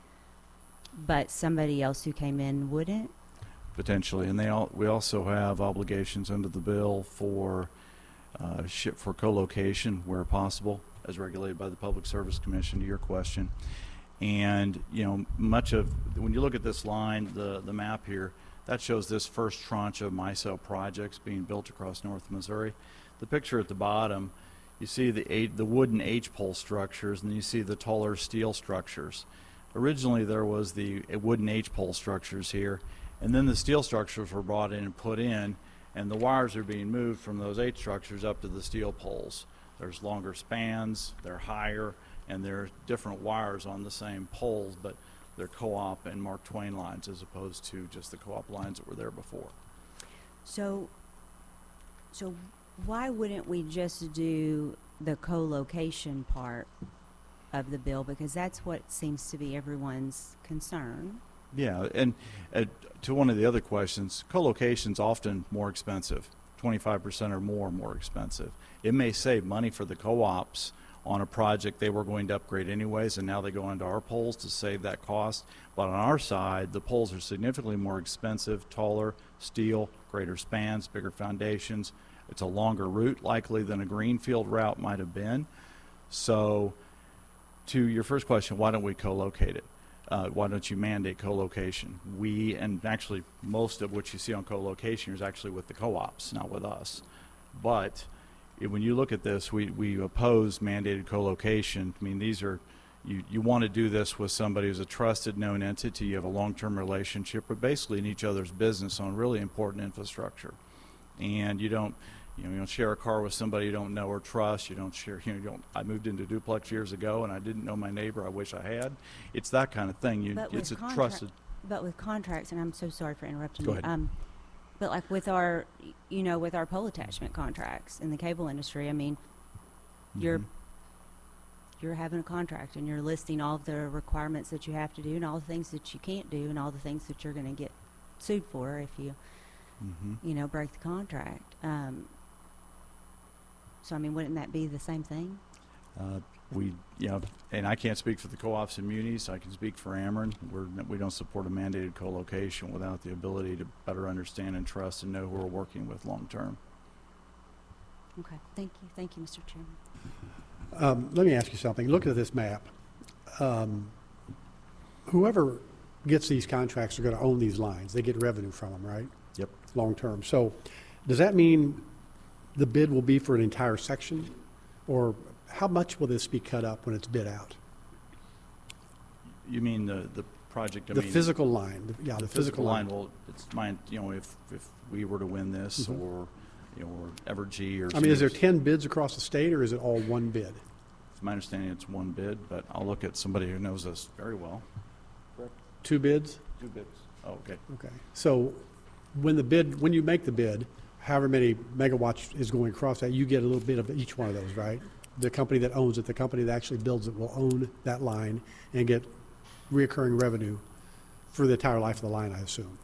but somebody else who came in wouldn't? Potentially, and we also have obligations under the bill for co-location where possible, as regulated by the Public Service Commission. To your question, and you know, when you look at this line, the map here, that shows this first tranche of MISO projects being built across North Missouri. The picture at the bottom, you see the wooden H-pole structures, and you see the taller steel structures. Originally, there was the wooden H-pole structures here, and then the steel structures were brought in and put in, and the wires are being moved from those H structures up to the steel poles. There's longer spans, they're higher, and there are different wires on the same poles, but they're co-op and Mark Twain lines as opposed to just the co-op lines that were there before. So why wouldn't we just do the co-location part of the bill? Because that's what seems to be everyone's concern. Yeah, and to one of the other questions, co-location's often more expensive, 25% or more expensive. It may save money for the co-ops on a project they were going to upgrade anyways, and now they go into our poles to save that cost. But on our side, the poles are significantly more expensive, taller, steel, greater spans, bigger foundations. It's a longer route likely than a greenfield route might have been. So to your first question, why don't we co-locate it? Why don't you mandate co-location? And actually most of what you see on co-location is actually with the co-ops, not with us. But when you look at this, we oppose mandated co-location. I mean, these are, you want to do this with somebody who's a trusted, known entity. You have a long-term relationship, but basically in each other's business on really important infrastructure. And you don't share a car with somebody you don't know or trust. You don't share, I moved into duplex years ago and I didn't know my neighbor. I wish I had. It's that kind of thing. It's a trusted. But with contracts, and I'm so sorry for interrupting Go you. ahead. But like with our, with our pole attachment contracts in the cable industry, I mean, you're having a contract and you're listing all the requirements that you have to do and all the things that you can't do and all the things that you're going to get sued for if you, break the contract. So, I mean, wouldn't that be the same thing? And I can't speak for the co-ops and munis. I can speak for Ameren. We don't support a mandated co-location without the ability to better understand and trust and know who we're working with long term. Okay, thank you. Thank you, Mr. Chairman. Let me ask you something. Looking at this map, whoever gets these contracts are going to own these lines. They get revenue from them, right? Yep. Long term. So does that mean the bid will be for an entire section? Or how much will this be cut up when it's bid out? You mean the project? The physical line. The physical line. Well, it's mine. If we were to win this, or or Evergy, or I mean, is there 10 bids across the state, or is it all one bid? It's my understanding it's one bid, but I'll look at somebody who knows this very well. Correct. 2 bids? 2 bids. Oh, okay. Okay. So when you make the bid, however many megawatts is going across that, you get a little bit of each one of those, right? The company that owns it, the company that actually builds it will own that line and get reoccurring revenue for the entire life of the line, I assume.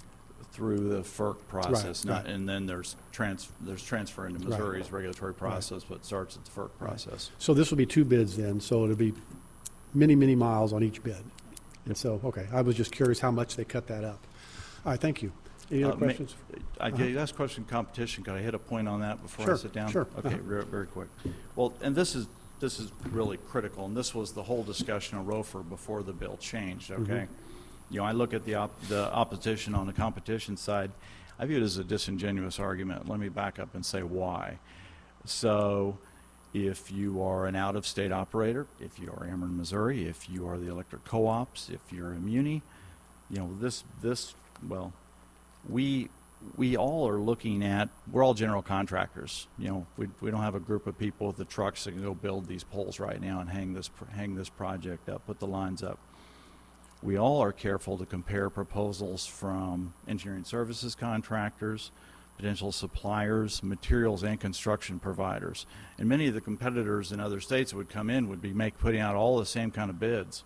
Through the FERC process, Right. and then there's transfer into Missouri's regulatory process, but it starts at the FERC process. So this will be 2 bids then, so it'll be many, many miles on each bid. And so, okay, I was just curious how much they cut that up. All right, thank you. Any other questions? I get last question, competition. Could I hit a point on that before Sure, I sit down? sure. Okay, very quick. Well, and this is really critical, and this was the whole discussion of ROFR before the bill changed, okay? I look at the opposition on the competition side. I view it as a disingenuous argument. Let me back up and say why. So if you are an out-of-state operator, if you are Ameren, Missouri, if you are the electric co-ops, if you're a muni, we all are looking at, we're all general contractors. We don't have a group of people with the trucks that can go build these poles right now and hang this project up, put the lines up. We all are careful to compare proposals from engineering services contractors, potential suppliers, materials, and construction providers. And many of the competitors in other states that would come in would be putting out all the same kind of bids.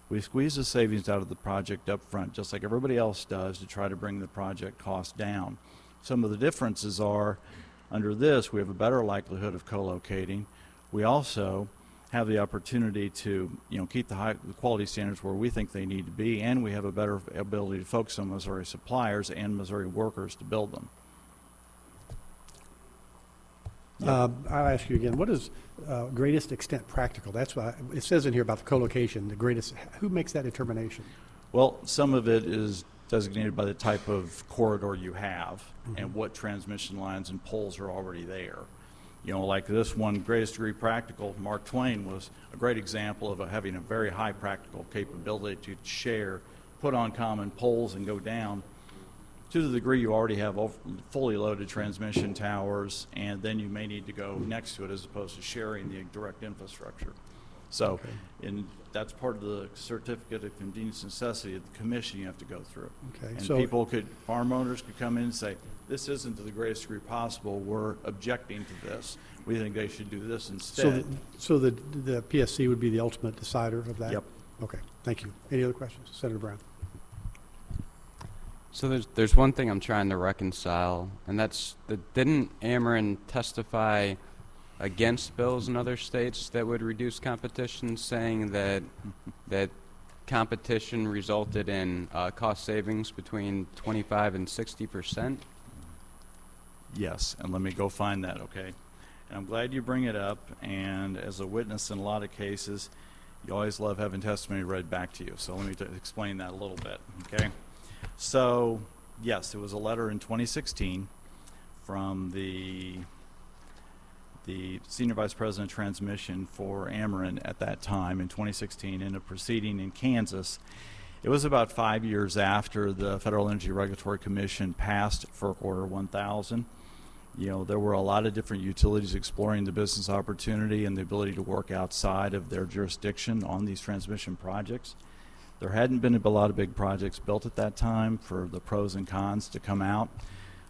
We squeeze the savings out of the project up front, just like everybody else does, to try to bring the project cost down. Some of the differences are, under this, we have a better likelihood of co-locating. We also have the opportunity to keep the quality standards where we think they need to be, and we have a better ability to focus on Missouri suppliers and Missouri workers to build them. I'll ask you again, what is greatest extent practical? That's why it says in here about the co-location, the greatest. Who makes that determination? Well, some of it is designated by the type of corridor you have and what transmission lines and poles are already there. Like this one, greatest degree practical, Mark Twain was a great example of having a very high practical capability to share, put on common poles and go down. To the degree you already have fully loaded transmission towers, and then you may need to go next to it as opposed to sharing the direct infrastructure. So, and that's part of the certificate of convenience necessity of the commission you have to go through. Okay, And so farm owners could come in and say, this isn't to the greatest degree possible, we're objecting to this. We think they should do this instead. So the PSC would be the ultimate decider of that? Yep. Okay, thank you. Any other questions? Senator Brown. So there's one thing I'm trying to reconcile, and that's that didn't Ameren testify against bills in other states that would reduce competition, saying that competition resulted in cost savings between 25 and 60%? Yes, and let me go find that, okay? And I'm glad you bring it up, and as a witness in a lot of cases, you always love having testimony read back to you. So let me explain that a little bit, okay? So, yes, it was a letter in 2016 from the Senior Vice President of Transmission for Ameren at that time in 2016 in a proceeding in Kansas. It was about 5 years after the Federal Energy Regulatory Commission passed FERC Order 1000. There were a lot of different utilities exploring the business opportunity and the ability to work outside of their jurisdiction on these transmission projects. There hadn't been a lot of big projects built at that time for the pros and cons to come out.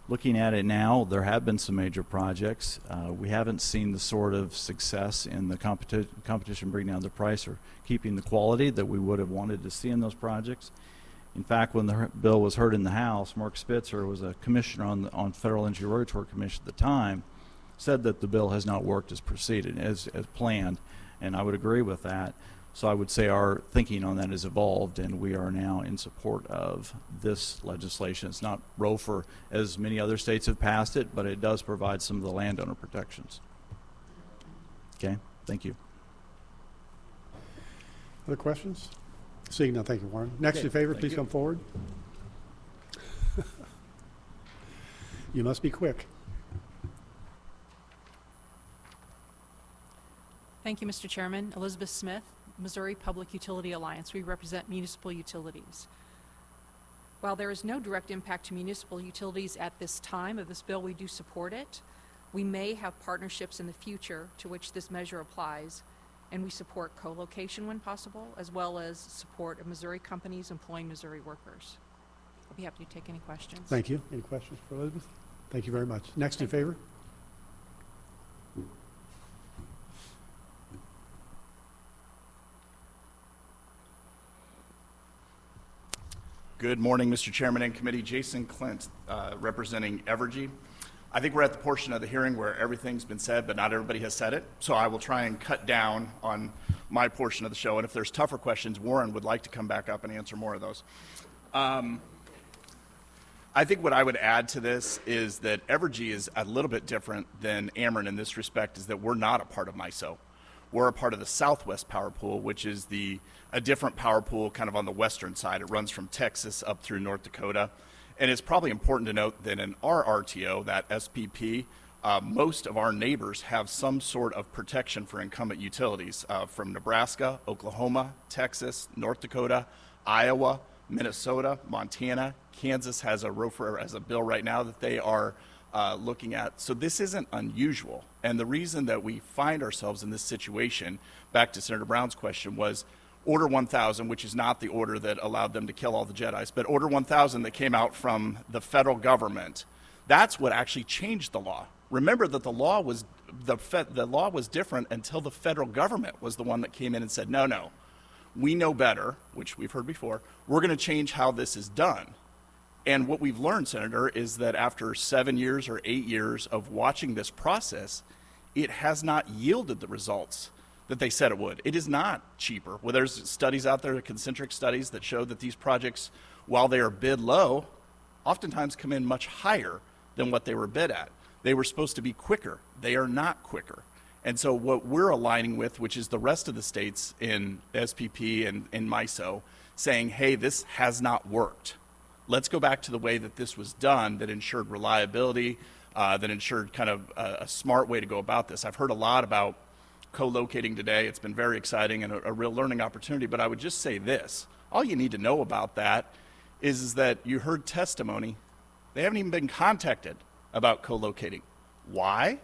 Looking at it now, there have been some major projects. We haven't seen the sort of success in the competition bringing down the price or keeping the quality that we would have wanted to see in those projects. In fact, when the bill was heard in the House, Mark Spitzer was a commissioner on Federal Energy Regulatory Commission at the time, said that the bill has not worked as proceeded, as planned, and I would agree with that. So I would say our thinking on that has evolved, and we are now in support of this legislation. It's not ROFR, as many other states have passed it, but it does provide some of the landowner protections. Okay, thank you. Other questions? Seeing none, thank you, Warren. Next in favor, please come forward. You must be quick. Thank you, Mr. Chairman. Elizabeth Smith, Missouri Public Utility Alliance. We represent municipal utilities. While there is no direct impact to municipal utilities at this time of this bill, we do support it. We may have partnerships in the future to which this measure applies, and we support co-location when possible, as well as support of Missouri companies employing Missouri workers. I'll be happy to take any questions. Thank you. Any questions for Elizabeth? Thank you very much. Next in favor? Good morning, Mr. Chairman and Committee. Jason Clint, representing Evergy. I think we're at the portion of the hearing where everything's been said, but not everybody has said it. So I will try and cut down on my portion of the show. And if there's tougher questions, Warren would like to come back up and answer more of those. I think what I would add to this is that Evergy is a little bit different than Ameren in this respect, is that we're not a part of MISO. We're a part of the Southwest Power Pool, which is a different power pool kind of on the western side. It runs from Texas up through North Dakota. And it's probably important to note that in our RTO, that SPP, most of our neighbors have some sort of protection for incumbent utilities from Nebraska, Oklahoma, Texas, North Dakota, Iowa, Minnesota, Montana. Kansas has a ROFR as a bill right now that they are looking at. So this isn't unusual. And the reason that we find ourselves in this situation, back to Senator Brown's question, was Order 1000, which is not the order that allowed them to kill all the Jedis, but Order 1000 that came out from the federal government. That's what actually changed the law. Remember that the law was different until the federal government was the one that came in and said, no, we know better, which we've heard before. We're going to change how this is done. And what we've learned, Senator, is that after 7 years or 8 years of watching this process, it has not yielded the results that they said it would. It is not cheaper. Well, there's studies out there, concentric studies, that show that these projects, while they are bid low, oftentimes come in much higher than what they were bid at. They were supposed to be quicker. They are not quicker. And so what we're aligning with, which is the rest of the states in SPP and in MISO, saying, hey, this has not worked. Let's go back to the way that this was done that ensured reliability, that ensured kind of a smart way to go about this. I've heard a lot about co-locating today. It's been very exciting and a real learning opportunity, but I would just say this. All you need to know about that is that you heard testimony. They haven't even been contacted about co-locating. Why?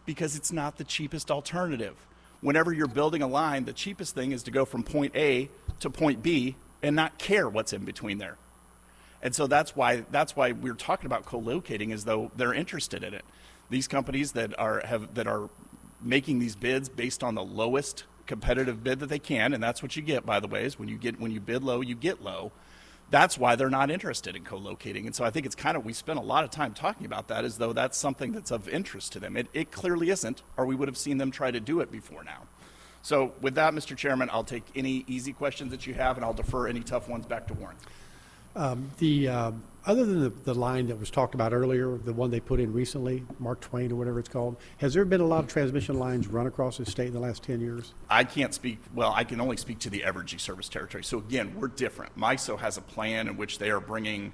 Because it's not the cheapest alternative. Whenever you're building a line, the cheapest thing is to go from point A to point B and not care what's in between there. And so that's why we're talking about co-locating as though they're interested in it. These companies that are making these bids based on the lowest competitive bid that they can, and that's what you get, by the way, is when you bid low, you get low. That's why they're not interested in co-locating. And so I think it's we spent a lot of time talking about that as though that's something that's of interest to them. It clearly isn't, or we would have seen them try to do it before now. So with that, Mr. Chairman, I'll take any easy questions that you have, and I'll defer any tough ones back to Warren. Other than the line that was talked about earlier, the one they put in recently, Mark Twain or whatever it's called, has there been a lot of transmission lines run across the state in the last 10 years? I can't speak, I can only speak to the Evergy service territory. So again, we're different. MISO has a plan in which they are bringing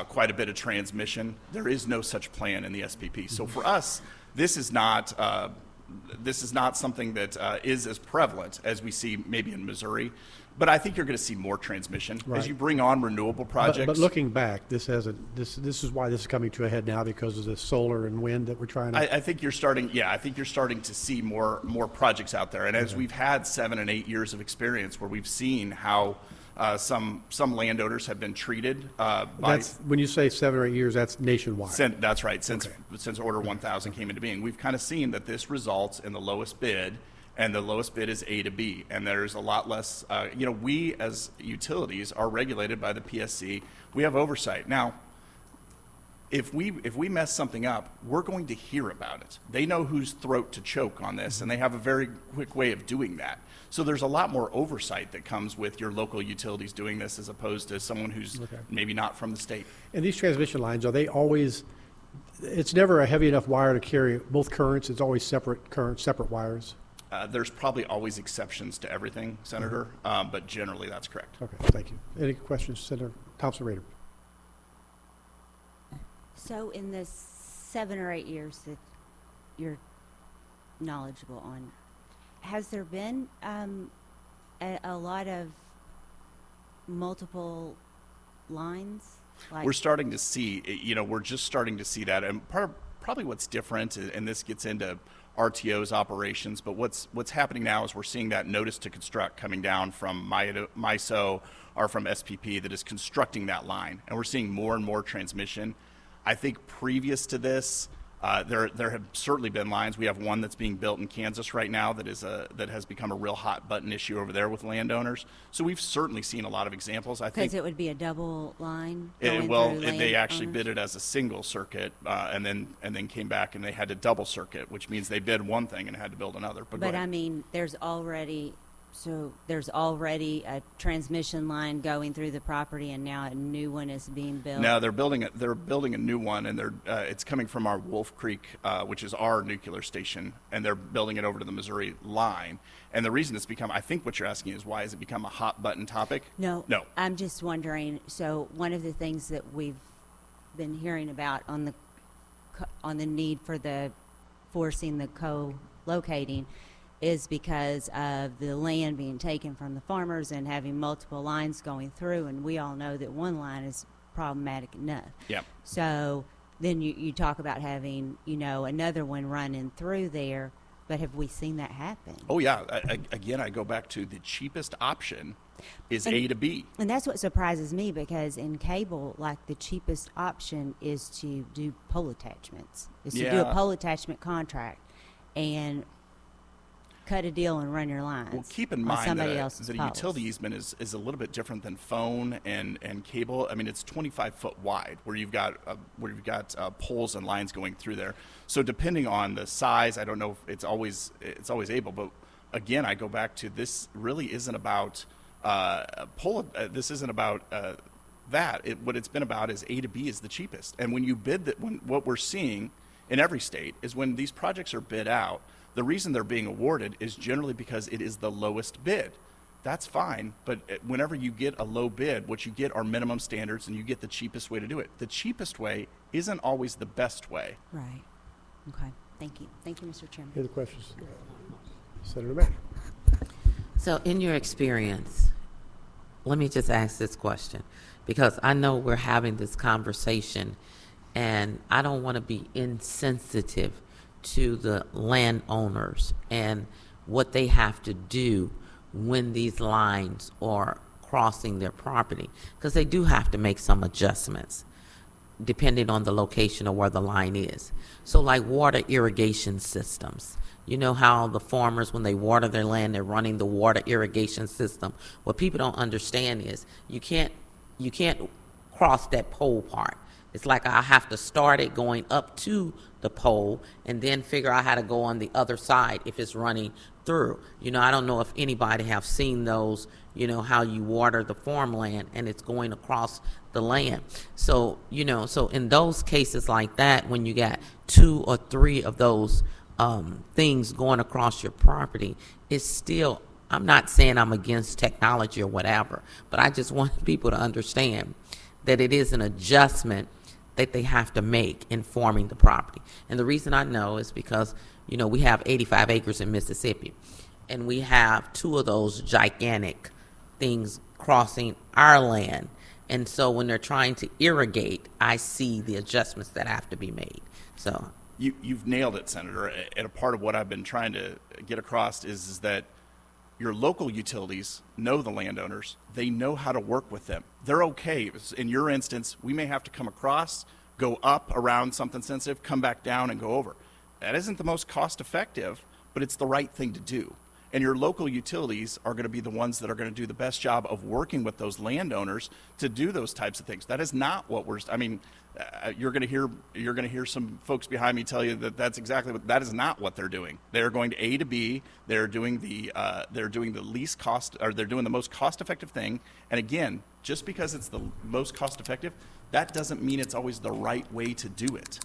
quite a bit of transmission. There is no such plan in the SPP. So for us, this is not something that is as prevalent as we see maybe in Missouri. But I think you're going to see more transmission as you bring on renewable projects. But looking back, this is why this is coming to a head now, because of the solar and wind that we're trying to. I think you're starting to see more projects out there. And as we've had 7 and 8 years of experience where we've seen how Some landowners have been treated by. That's, when you say 7 or 8 years, that's nationwide. That's right. Since Order 1000 came into being, we've kind of seen that this results in the lowest bid, and the lowest bid is A to B. And there's a lot less. We as utilities are regulated by the PSC. We have oversight now. If we mess something up, we're going to hear about it. They know whose throat to choke on this, and they have a very quick way of doing that. So there's a lot more oversight that comes with your local utilities doing this as opposed to someone who's maybe not from the state. And these transmission lines, are they always, it's never a heavy enough wire to carry both currents? It's always separate currents, separate wires? There's probably always exceptions to everything, Senator, but generally that's correct. Okay, thank you. Any questions, Senator Thompson-Reeder? So in the 7 or 8 years that you're knowledgeable on, has there been a lot of multiple lines? We're starting to see, we're just starting to see that. And probably what's different, and this gets into RTO's operations, but what's happening now is we're seeing that notice to construct coming down from MISO or from SPP that is constructing that line. And we're seeing more and more transmission. I think previous to this, there have certainly been lines. We have one that's being built in Kansas right now that has become a real hot button issue over there with landowners. So we've certainly seen a lot of examples. I think because it would be a double line. They actually bid it as a single circuit, and then came back and they had to double circuit, which means they bid one thing and had to build another. But I mean, there's already a transmission line going through the property, and now a new one is being built. No, they're building a new one, and it's coming from our Wolf Creek, which is our nuclear station, and they're building it over to the Missouri line. And the reason it's become, I think what you're asking is, why has it become a hot button topic? No. I'm just wondering. So one of the things that we've been hearing about on the need for forcing the co-locating is because of the land being taken from the farmers and having multiple lines going through, and we all know that one line is problematic enough. Yep. So then you talk about having, another one running through there, but have we seen that happen? Oh, yeah. Again, I go back to the cheapest option is A to B. And that's what surprises me, because in cable, the cheapest option is to do pole attachments, to do a pole attachment contract and cut a deal and run your lines. Well, keep in mind that a utility easement is a little bit different than phone and cable. I mean, it's 25 foot wide, where you've got poles and lines going through there. So depending on the size, I don't know if it's always able. But again, I go back to, this really isn't about this isn't about that. What it's been about is A to B is the cheapest. And when you bid that, what we're seeing in every state is when these projects are bid out, the reason they're being awarded is generally because it is the lowest bid. That's fine, but whenever you get a low bid, what you get are minimum standards, and you get the cheapest way to do it. The cheapest way isn't always the best way. Right. Okay. Thank you. Thank you, Mr. Chairman. Any other questions? Senator Mack. So in your experience, let me just ask this question, because I know we're having this conversation, and I don't want to be insensitive to the landowners and what they have to do when these lines are crossing their property, because they do have to make some adjustments depending on the location of where the line is. So like water irrigation systems, you know how the farmers, when they water their land, they're running the water irrigation system. What people don't understand is you can't cross that pole part. It's like I have to start it going up to the pole and then figure out how to go on the other side if it's running through. I don't know if anybody have seen those, how you water the farmland and it's going across the land. So, so in those cases like that, when you got 2 or 3 of those things going across your property, it's still, I'm not saying I'm against technology or whatever, but I just want people to understand that it is an adjustment that they have to make in forming the property. And the reason I know is because, we have 85 acres in Mississippi, and we have 2 of those gigantic things crossing our land. And so when they're trying to irrigate, I see the adjustments that have to be made. So You've nailed it, Senator. And a part of what I've been trying to get across is that Your local utilities know the landowners. They know how to work with them. They're okay. In your instance, we may have to come across, go up around something sensitive, come back down and go over. That isn't the most cost effective, but it's the right thing to do. And your local utilities are going to be the ones that are going to do the best job of working with those landowners to do those types of things. That is not what we're, I mean, you're going to hear some folks behind me tell you that that's exactly what, that is not what they're doing. They're going to A to B. They're doing the least cost, or they're doing the most cost effective thing. And again, just because it's the most cost effective, that doesn't mean it's always the right way to do it.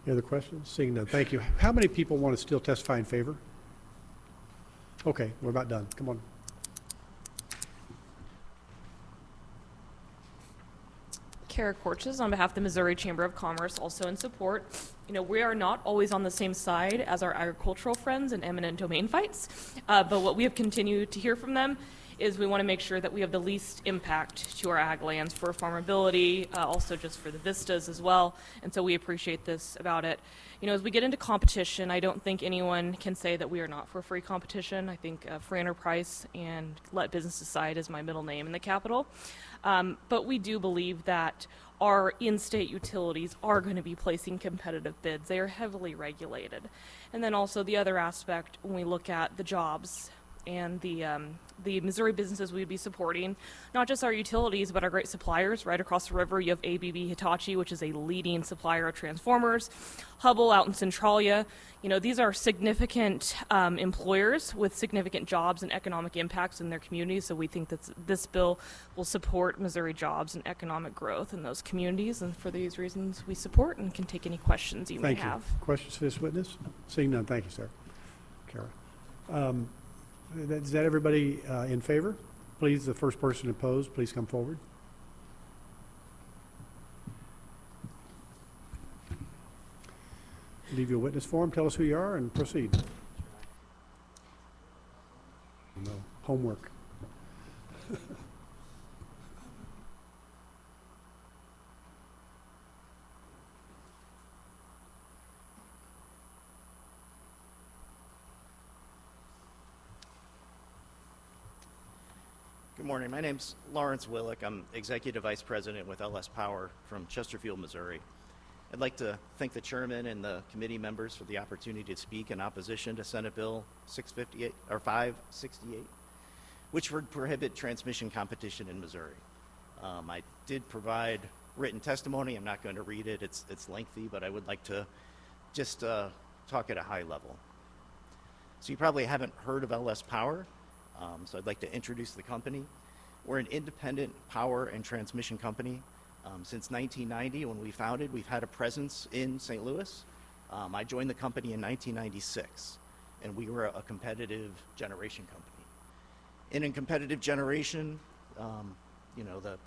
Any other questions? Seeing none, thank you. How many people want to still testify in favor? Okay, we're about done. Come on. Kara Corches on behalf of the Missouri Chamber of Commerce, also in support. You know, we are not always on the same side as our agricultural friends in eminent domain fights, but what we have continued to hear from them is we want to make sure that we have the least impact to our ag lands for farmability, also just for the vistas as well, and so we appreciate this about it. You know, as we get into competition, I don't think anyone can say that we are not for free competition. I think free enterprise and let business decide is my middle name in the Capitol. But we do believe that our in-state utilities are going to be placing competitive bids. They are heavily regulated. And then also the other aspect, when we look at the jobs and the Missouri businesses we'd be supporting, not just our utilities, but our great suppliers. Right across the river, you have ABB Hitachi, which is a leading supplier of transformers. Hubble out in Centralia. You know, these are significant employers with significant jobs and economic impacts in their communities, so we think that this bill will support Missouri jobs and economic growth in those communities, and for these reasons we support and can take any questions you may have. Questions for this witness? Seeing none, thank you, sir. Kara. Is that everybody in favor? Please, the first person opposed, please come forward. Leave your witness form, tell us who you are, and proceed. No, homework. Good morning. My name's Lawrence Willick. I'm Executive Vice President with LS Power from Chesterfield, Missouri. I'd like to thank the chairman and the committee members for the opportunity to speak in opposition to Senate Bill 568, which would prohibit transmission competition in Missouri. I did provide written testimony. I'm not going to read it. It's lengthy, but I would like to just talk at a high level. So you probably haven't heard of LS Power. So I'd like to introduce the company. We're an independent power and transmission company. Since 1990, when we founded, we've had a presence in St. Louis. I joined the company in 1996, and we were a competitive generation company. And in competitive generation, you know, the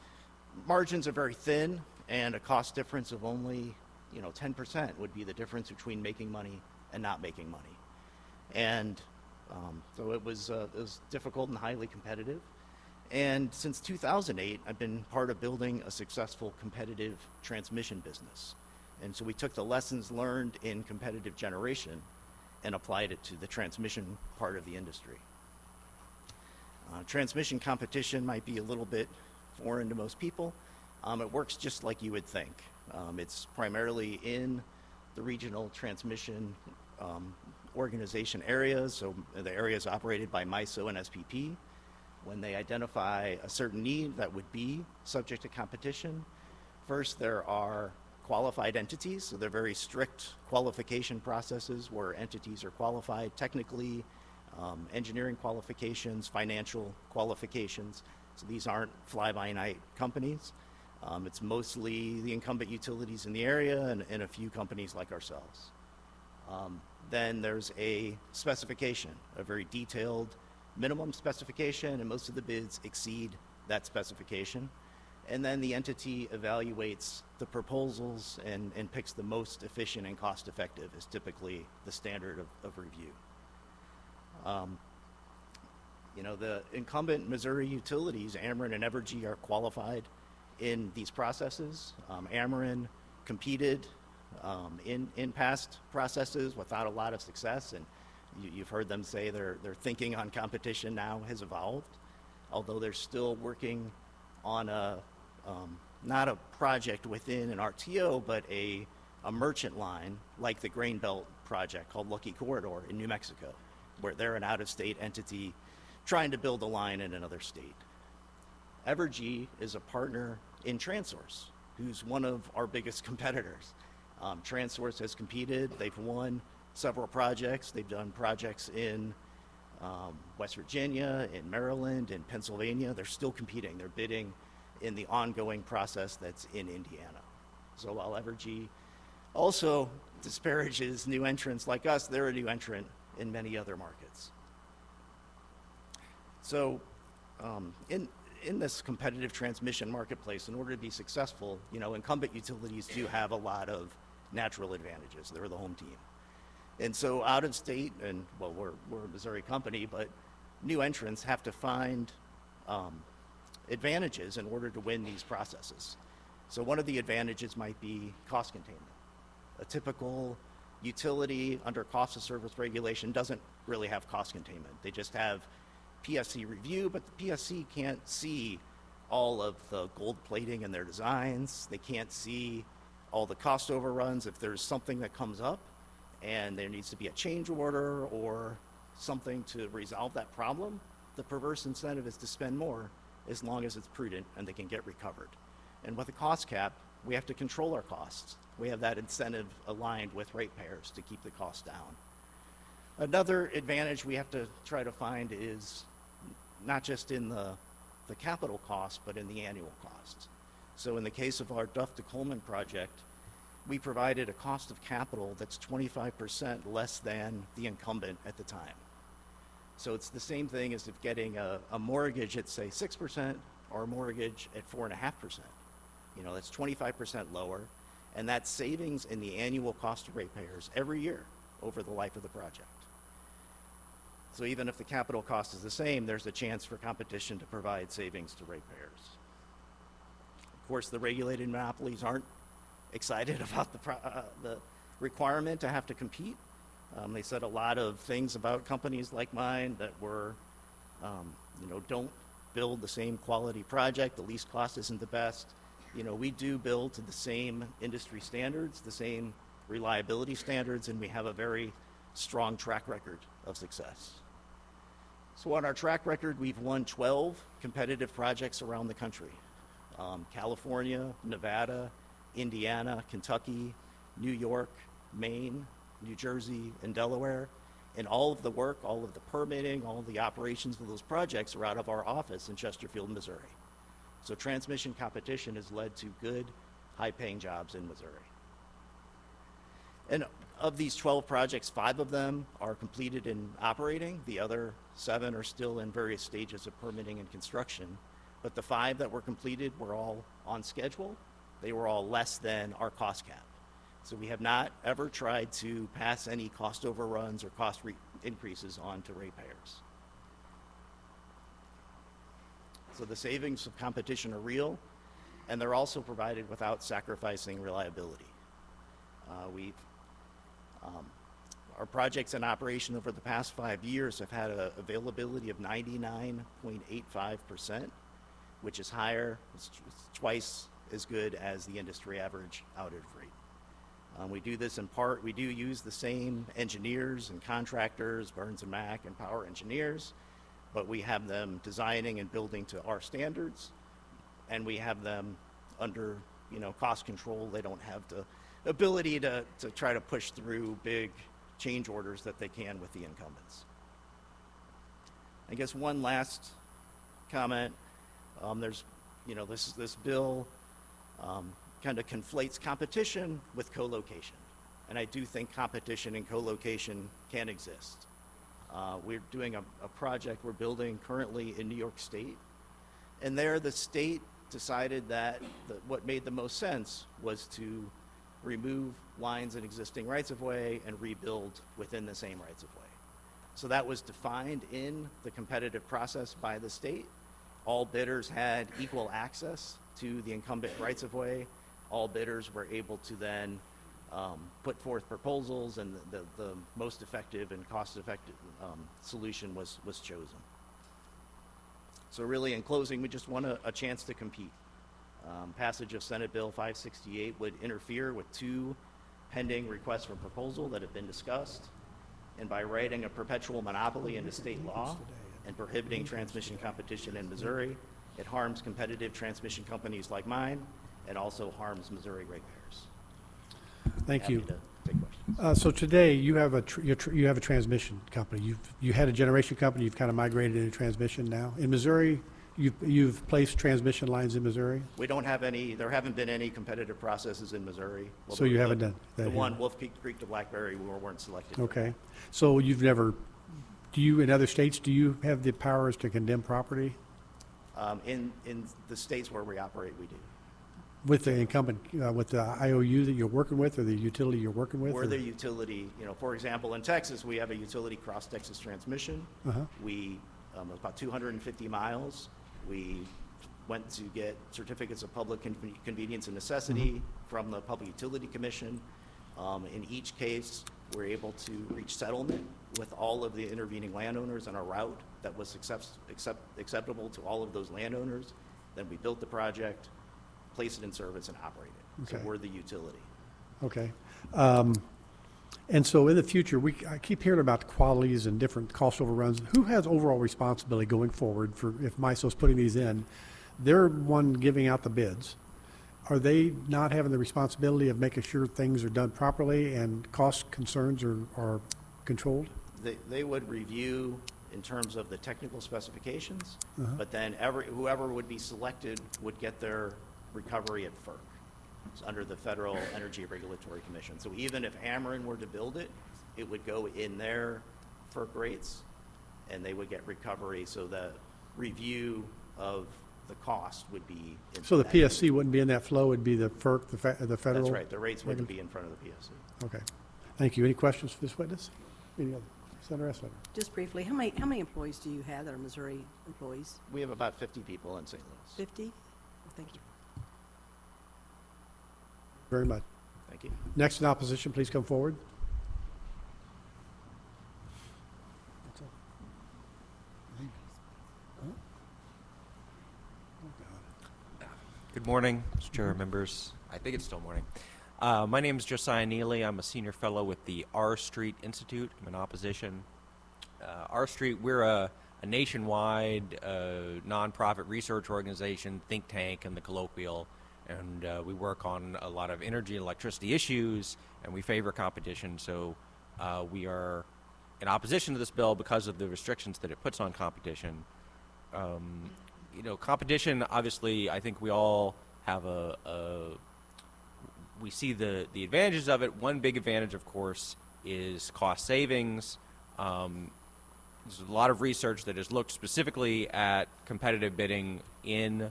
margins are very thin, and a cost difference of only, 10% would be the difference between making money and not making money. And so it was difficult and highly competitive. And since 2008, I've been part of building a successful competitive transmission business. And so we took the lessons learned in competitive generation and applied it to the transmission part of the industry. Transmission competition might be a little bit foreign to most people. It works just like you would think. It's primarily in the regional transmission organization areas, so the areas operated by MISO and SPP. When they identify a certain need that would be subject to competition, first there are qualified entities, so they're very strict qualification processes where entities are qualified technically, engineering qualifications, financial qualifications. So these aren't fly-by-night companies. It's mostly the incumbent utilities in the area and a few companies like ourselves. Then there's a specification, a very detailed minimum specification, and most of the bids exceed that specification. And then the entity evaluates the proposals and picks the most efficient and cost-effective is typically the standard of review. The incumbent Missouri utilities, Ameren and Evergy, are qualified in these processes. Ameren competed in past processes without a lot of success, and You've heard them say their thinking on competition now has evolved, although they're still working on not a project within an RTO, but a merchant line like the Grain Belt project called Lucky Corridor in New Mexico, where they're an out-of-state entity trying to build a line in another state. Evergy is a partner in TransSource, who's one of our biggest competitors. TransSource has competed. They've won several projects. They've done projects in West Virginia, in Maryland, in Pennsylvania. They're still competing. They're bidding in the ongoing process that's in Indiana. So while Evergy also disparages new entrants like us, they're a new entrant in many other markets. So in this competitive transmission marketplace, in order to be successful, incumbent utilities do have a lot of natural advantages. They're the home team. And so out of state, and well, we're a Missouri company, but new entrants have to find advantages in order to win these processes. So one of the advantages might be cost containment. A typical utility under cost of service regulation doesn't really have cost containment. They just have PSC review, but the PSC can't see all of the gold plating in their designs. They can't see all the cost overruns. If there's something that comes up and there needs to be a change order or something to resolve that problem, the perverse incentive is to spend more as long as it's prudent and they can get recovered. And with a cost cap, we have to control our costs. We have that incentive aligned with ratepayers to keep the cost down. Another advantage we have to try to find is not just in the capital cost, but in the annual costs. So in the case of our Duff to Coleman project, we provided a cost of capital that's 25% less than the incumbent at the time. So it's the same thing as if getting a mortgage at, say, 6% or a mortgage at 4.5%. That's 25% lower, and that's savings in the annual cost of ratepayers every year over the life of the project. So even if the capital cost is the same, there's a chance for competition to provide savings to ratepayers. Of course, the regulated monopolies aren't excited about the requirement to have to compete. They said a lot of things about companies like mine that were, don't build the same quality project, the least cost isn't the best. We do build to the same industry standards, the same reliability standards, and we have a very strong track record of success. So on our track record, we've won 12 competitive projects around the country. California, Nevada, Indiana, Kentucky, New York, Maine, New Jersey, and Delaware. And all of the work, all of the permitting, all of the operations of those projects are out of our office in Chesterfield, Missouri. So transmission competition has led to good, high-paying jobs in Missouri. And of these 12 projects, 5 of them are completed and operating. The other 7 are still in various stages of permitting and construction. But the 5 that were completed were all on schedule. They were all less than our cost cap. So we have not ever tried to pass any cost overruns or cost increases on to ratepayers. So the savings of competition are real, and they're also provided without sacrificing reliability. Our projects in operation over the past 5 years have had an availability of 99.85%, which is higher, it's twice as good as the industry average outage rate. We do this in part, we do use the same engineers and contractors, Burns and Mack and Power Engineers, but we have them designing and building to our standards, and we have them under cost control. They don't have the ability to try to push through big change orders that they can with the incumbents. I guess one last comment, there's, this bill kind of conflates competition with co-location. And I do think competition and co-location can exist. We're doing a project we're building currently in New York State. And there the state decided that what made the most sense was to remove lines in existing rights-of-way and rebuild within the same rights-of-way. So that was defined in the competitive process by the state. All bidders had equal access to the incumbent rights-of-way. All bidders were able to then put forth proposals, and the most effective and cost-effective solution was chosen. So really, in closing, we just want a chance to compete. Passage of Senate Bill 568 would interfere with 2 pending requests for proposal that have been discussed, and by writing a perpetual monopoly into state law and prohibiting transmission competition in Missouri, it harms competitive transmission companies like mine and also harms Missouri ratepayers. Thank you. Happy to take questions. So today, you have a you have a transmission company. You had a generation company. You've kind of migrated into transmission now. In Missouri, you've placed transmission lines in Missouri. We don't have any. There haven't been any competitive processes in Missouri. So you haven't done that the here. one Wolf Creek to Blackberry we weren't selected. Okay. So you've never. Do you in other states? Do you have the powers to condemn property? In the states where we operate, we do. With the incumbent, with the IOU that you're working with, or the utility you're working with? We're or? the utility. For example, in Texas, we have a utility cross Texas transmission. We about 250 miles. We went to get certificates of public convenience and necessity from the Public Utility Commission. In each case, we're able to reach settlement with all of the intervening landowners on a route that was acceptable to all of those landowners. Then we built the project, place it in service, and operate it. Okay. So we're the utility. Okay. And so in the future, I keep hearing about the qualities and different cost overruns. Who has overall responsibility going forward for if MISO's putting these in? They're one giving out the bids. Are they not having the responsibility of making sure things are done properly and cost concerns are controlled? They would review in terms of the technical specifications, but then whoever would be selected would get their recovery at FERC. It's under the Federal Energy Regulatory Commission. So even if Ameren were to build it, it would go in their FERC rates, and they would get recovery. So the review of the cost would be in So the that. PSC wouldn't be in that flow, it'd be the FERC, the federal? That's right. The rates wouldn't be in front of the PSC. Okay. Thank you. Any questions for this witness? Any other? Senator Essener. Just briefly, how many employees do you have that are Missouri employees? We have about 50 people in St. Louis. 50? Thank you. Very much. Thank you. Next in opposition, please come forward. Good morning, Mr. Chair, members. I think it's still morning. My name is Josiah Neely. I'm a senior fellow with the R Street Institute. I'm in opposition. R Street, we're a nationwide nonprofit research organization, think tank in the colloquial, and we work on a lot of energy and electricity issues, and we favor competition. So we are in opposition to this bill because of the restrictions that it puts on competition. Competition, obviously, I think we all have we see the advantages of it. One big advantage, of course, is cost savings. There's a lot of research that has looked specifically at competitive bidding in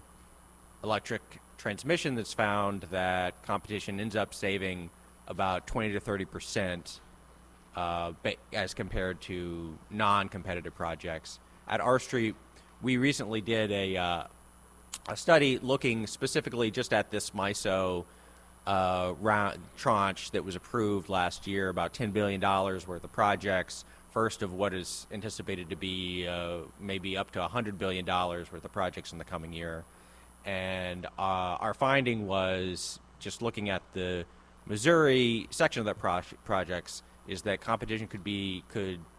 electric transmission that's found that competition ends up saving about 20 to 30% as compared to non-competitive projects. At R Street, we recently did a study looking specifically just at this MISO tranche that was approved last year, about $10 billion worth of projects, first of what is anticipated to be maybe up to $100 billion worth of projects in the coming year. And our finding was, just looking at the Missouri section of that projects, is that competition could be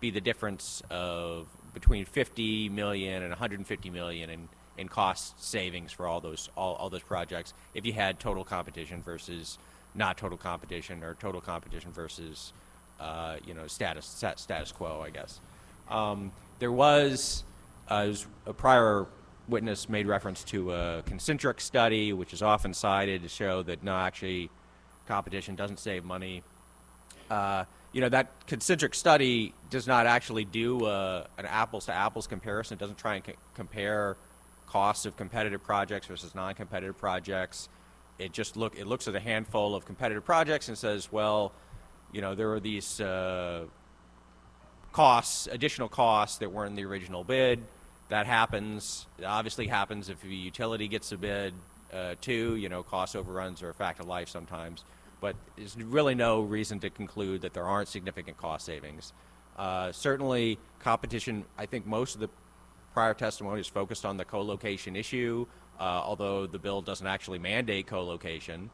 the difference of between 50 million and 150 million in cost savings for all those projects if you had total competition versus not total competition, or total competition versus status quo, I guess. There was a prior witness made reference to a concentric study, which is often cited to show that no, actually competition doesn't save money. That concentric study does not actually do an apples-to-apples comparison. It doesn't try and compare costs of competitive projects versus non-competitive projects. It looks at a handful of competitive projects and says, well, there are these additional costs that weren't in the original bid. That happens. It obviously happens if a utility gets a bid too. Cost overruns are a fact of life sometimes. but there's really no reason to conclude that there aren't significant cost savings. Certainly, competition, I think most of the prior testimony is focused on the co-location issue, although the bill doesn't actually mandate co-location.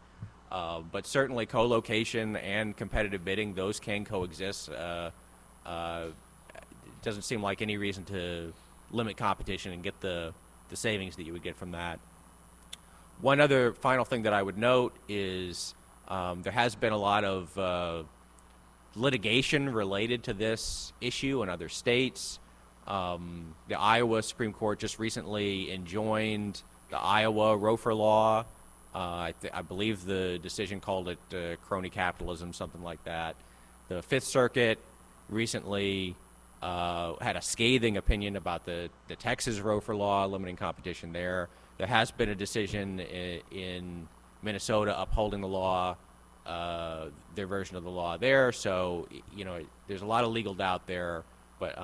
But certainly co-location and competitive bidding, those can coexist. It doesn't seem like any reason to limit competition and get the savings that you would get from that. One other final thing that I would note is there has been a lot of litigation related to this issue in other states. The Iowa Supreme Court just recently enjoined the Iowa ROFR law. I believe the decision called it crony capitalism, something like that. The Fifth Circuit recently had a scathing opinion about the Texas ROFR law, limiting competition there. There has been a decision in Minnesota upholding the law, their version of the law there. So, you know, there's a lot of legal doubt there, but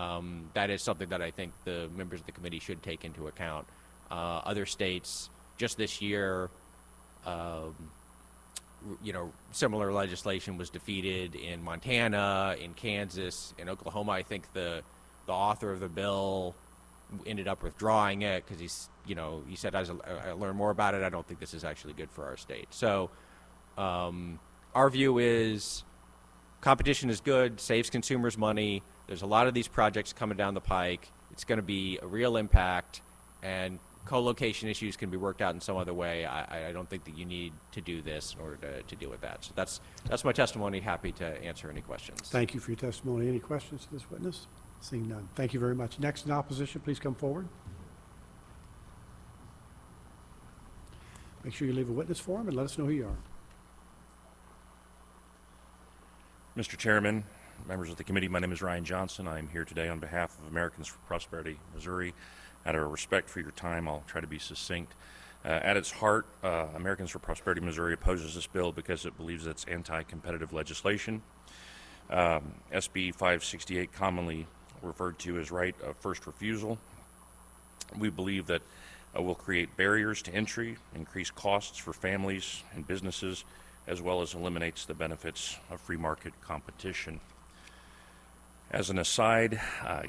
that is something that I think the members of the committee should take into account. Other states, just this year, you know, similar legislation was defeated in Montana, in Kansas, in Oklahoma. I think the author of the bill ended up withdrawing it because he said, as I learn more about it, I don't think this is actually good for our state. So our view is competition is good, saves consumers money. There's a lot of these projects coming down the pike. It's going to be a real impact, and co-location issues can be worked out in some other way. I don't think that you need to do this in order to deal with that. So that's my testimony. Happy to answer any questions. Thank you for your testimony. Any questions to this witness? Seeing none. Thank you very much. Next in opposition, please come forward. Make sure you leave a witness form and let us know who you are. Mr. Chairman, members of the committee, my name is Ryan Johnson. I am here today on behalf of Americans for Prosperity, Missouri. Out of respect for your time, I'll try to be succinct. At its heart, Americans for Prosperity, Missouri opposes this bill because it believes it's anti-competitive legislation. SB568, commonly referred to as right of first refusal. We believe that will create barriers to entry, increase costs for families and businesses, as well as eliminates the benefits of free market competition. As an aside,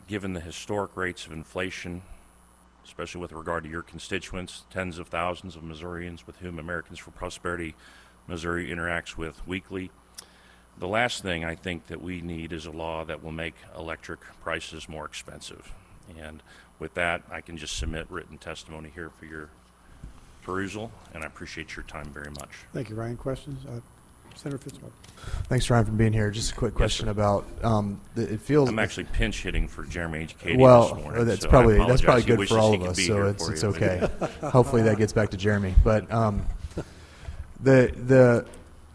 given the historic rates of inflation, especially with regard to your constituents, tens of thousands of Missourians with whom Americans for Prosperity Missouri interacts with weekly, the last thing I think that we need is a law that will make electric prices more expensive. And with that, I can just submit written testimony here for your perusal, and I appreciate your time very much. Thank you, Ryan. Questions? Senator Fitzgerald. Thanks, Ryan, for being here. Just a quick question about it feels. I'm actually pinch hitting for Jeremy H. Katie well, this morning. that's so probably he good wishes for all he of could us. be So here it's for you, but- okay. Hopefully that gets back to Jeremy. But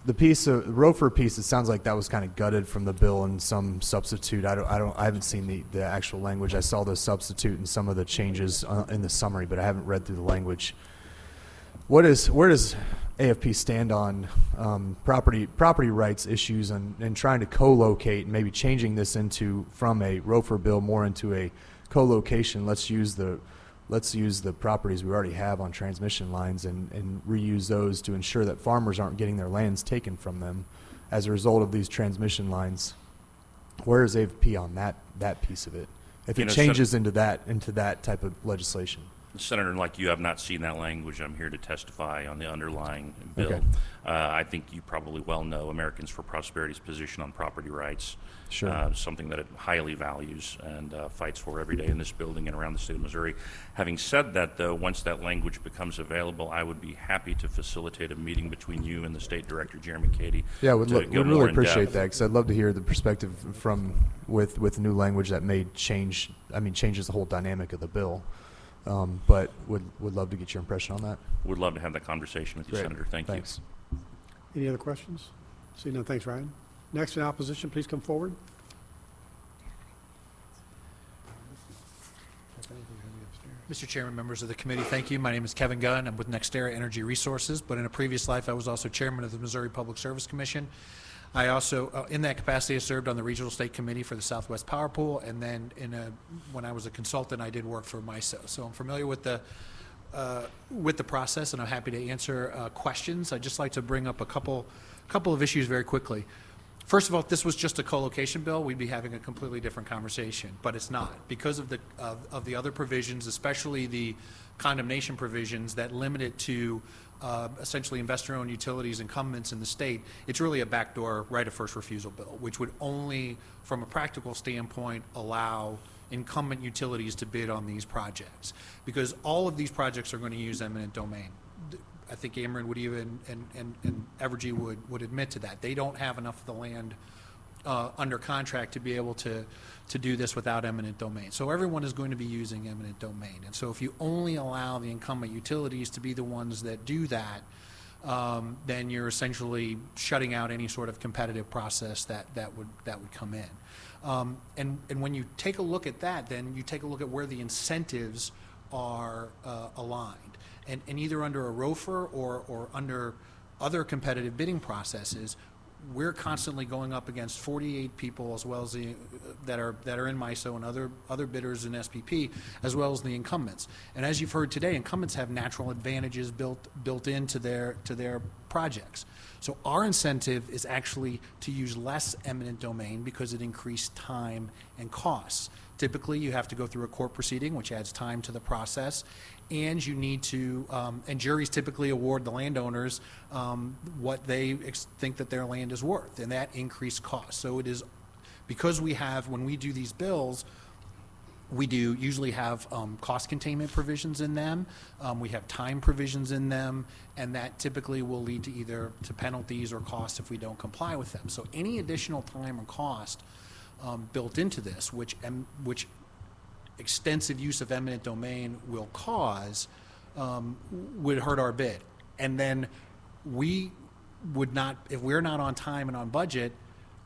the piece of ROFR piece, it sounds like that was kind of gutted from the bill and some substitute. I haven't seen the actual language. I saw the substitute and some of the changes in the summary, but I haven't read through the language. Where does AFP stand on property rights issues and trying to co-locate and maybe changing this from a ROFR bill more into a co-location? Let's use the properties we already have on transmission lines and reuse those to ensure that farmers aren't getting their lands taken from them as a result of these transmission lines. Where is AFP on that piece of it? If it changes into that type of legislation. Senator, like you have not seen that language. I'm here to testify on the underlying bill. Okay. I think you probably well know Americans for Prosperity's position on property rights. Sure. Something that it highly values and fights for every day in this building and around the state of Missouri. Having said that, though, once that language becomes available, I would be happy to facilitate a meeting between you and the State Director, Jeremy Katie. Yeah, we'd really appreciate depth. that because I'd love to hear the perspective with new language that may changes the whole dynamic of the bill. But would love to get your impression on that. Would love to have that conversation with you, Great. Senator. Thanks. Any other questions? See none. Thanks, Ryan. Next in opposition, please come forward. Mr. Chairman, members of the committee, thank you. My name is Kevin Gunn. I'm with NextEra Energy Resources, but in a previous life, I was also chairman of the Missouri Public Service Commission. I also, in that capacity, I served on the Regional State Committee for the Southwest Power Pool, and then when I was a consultant, I did work for MISO. So I'm familiar with the process, and I'm happy to answer questions. I'd just like to bring up a couple A couple of issues very quickly. First of all, if this was just a co-location bill, we'd be having a completely different conversation, but it's not. Because of the other provisions, especially the condemnation provisions that limit it to essentially investor-owned utilities, incumbents in the state, it's really a backdoor right of first refusal bill, which would only, from a practical standpoint, allow incumbent utilities to bid on these projects. Because all of these projects are going to use eminent domain. I think Ameren would even, and Evergy would admit to that. They don't have enough of the land under contract to be able to do this without eminent domain. So everyone is going to be using eminent domain. And so if you only allow the incumbent utilities to be the ones that do that, then you're essentially shutting out any sort of competitive process that would come in. And when you take a look at that, then you take a look at where the incentives are aligned. And either under a ROFR or under other competitive bidding processes, we're constantly going up against 48 people, as well as the that are in MISO and other bidders in SPP, as well as the incumbents. And as you've heard today, incumbents have natural advantages built into their projects. So our incentive is actually to use less eminent domain because it increased time and costs. Typically, you have to go through a court proceeding, which adds time to the process, and you need to, and juries typically award the landowners what they think that their land is worth, and that increased cost. So it is, because we have, when we do these bills, we do usually have cost containment provisions in them. We have time provisions in them, and that typically will lead to either to penalties or costs if we don't comply with them. So any additional time or cost built into this, which extensive use of eminent domain will cause, would hurt our bid. And then we would not, if we're not on time and on budget,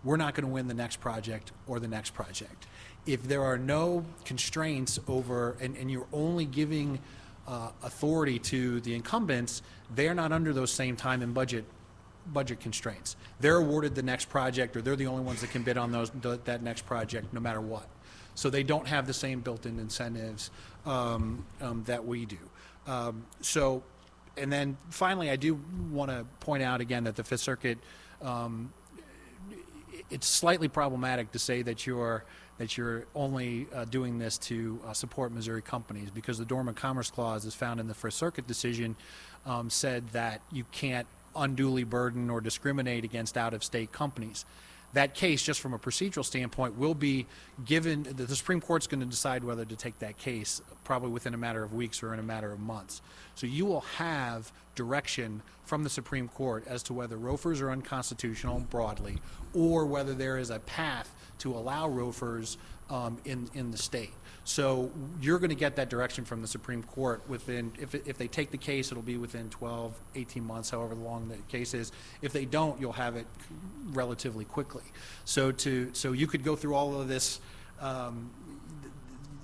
we're not going to win the next project or the next project. If there are no constraints over, and you're only giving authority to the incumbents, they're not under those same time and budget constraints. They're awarded the next project, or they're the only ones that can bid on that next project no matter what. So they don't have the same built-in incentives that we do. And then finally, I do want to point out again that the Fifth Circuit, it's slightly problematic to say that you're only doing this to support Missouri companies, because the Dormant Commerce Clause, as found in the First Circuit decision, said that you can't unduly burden or discriminate against out-of-state companies. That case, just from a procedural standpoint, will be given, the Supreme Court's going to decide whether to take that case probably within a matter of weeks or in a matter of months. So you will have direction from the Supreme Court as to whether ROFRs are unconstitutional broadly, or whether there is a path to allow ROFRs in the state. So you're going to get that direction from the Supreme Court within, if they take the case, it'll be within 12, 18 months, however long the case is. If they don't, you'll have it relatively quickly. So you could go through all of this,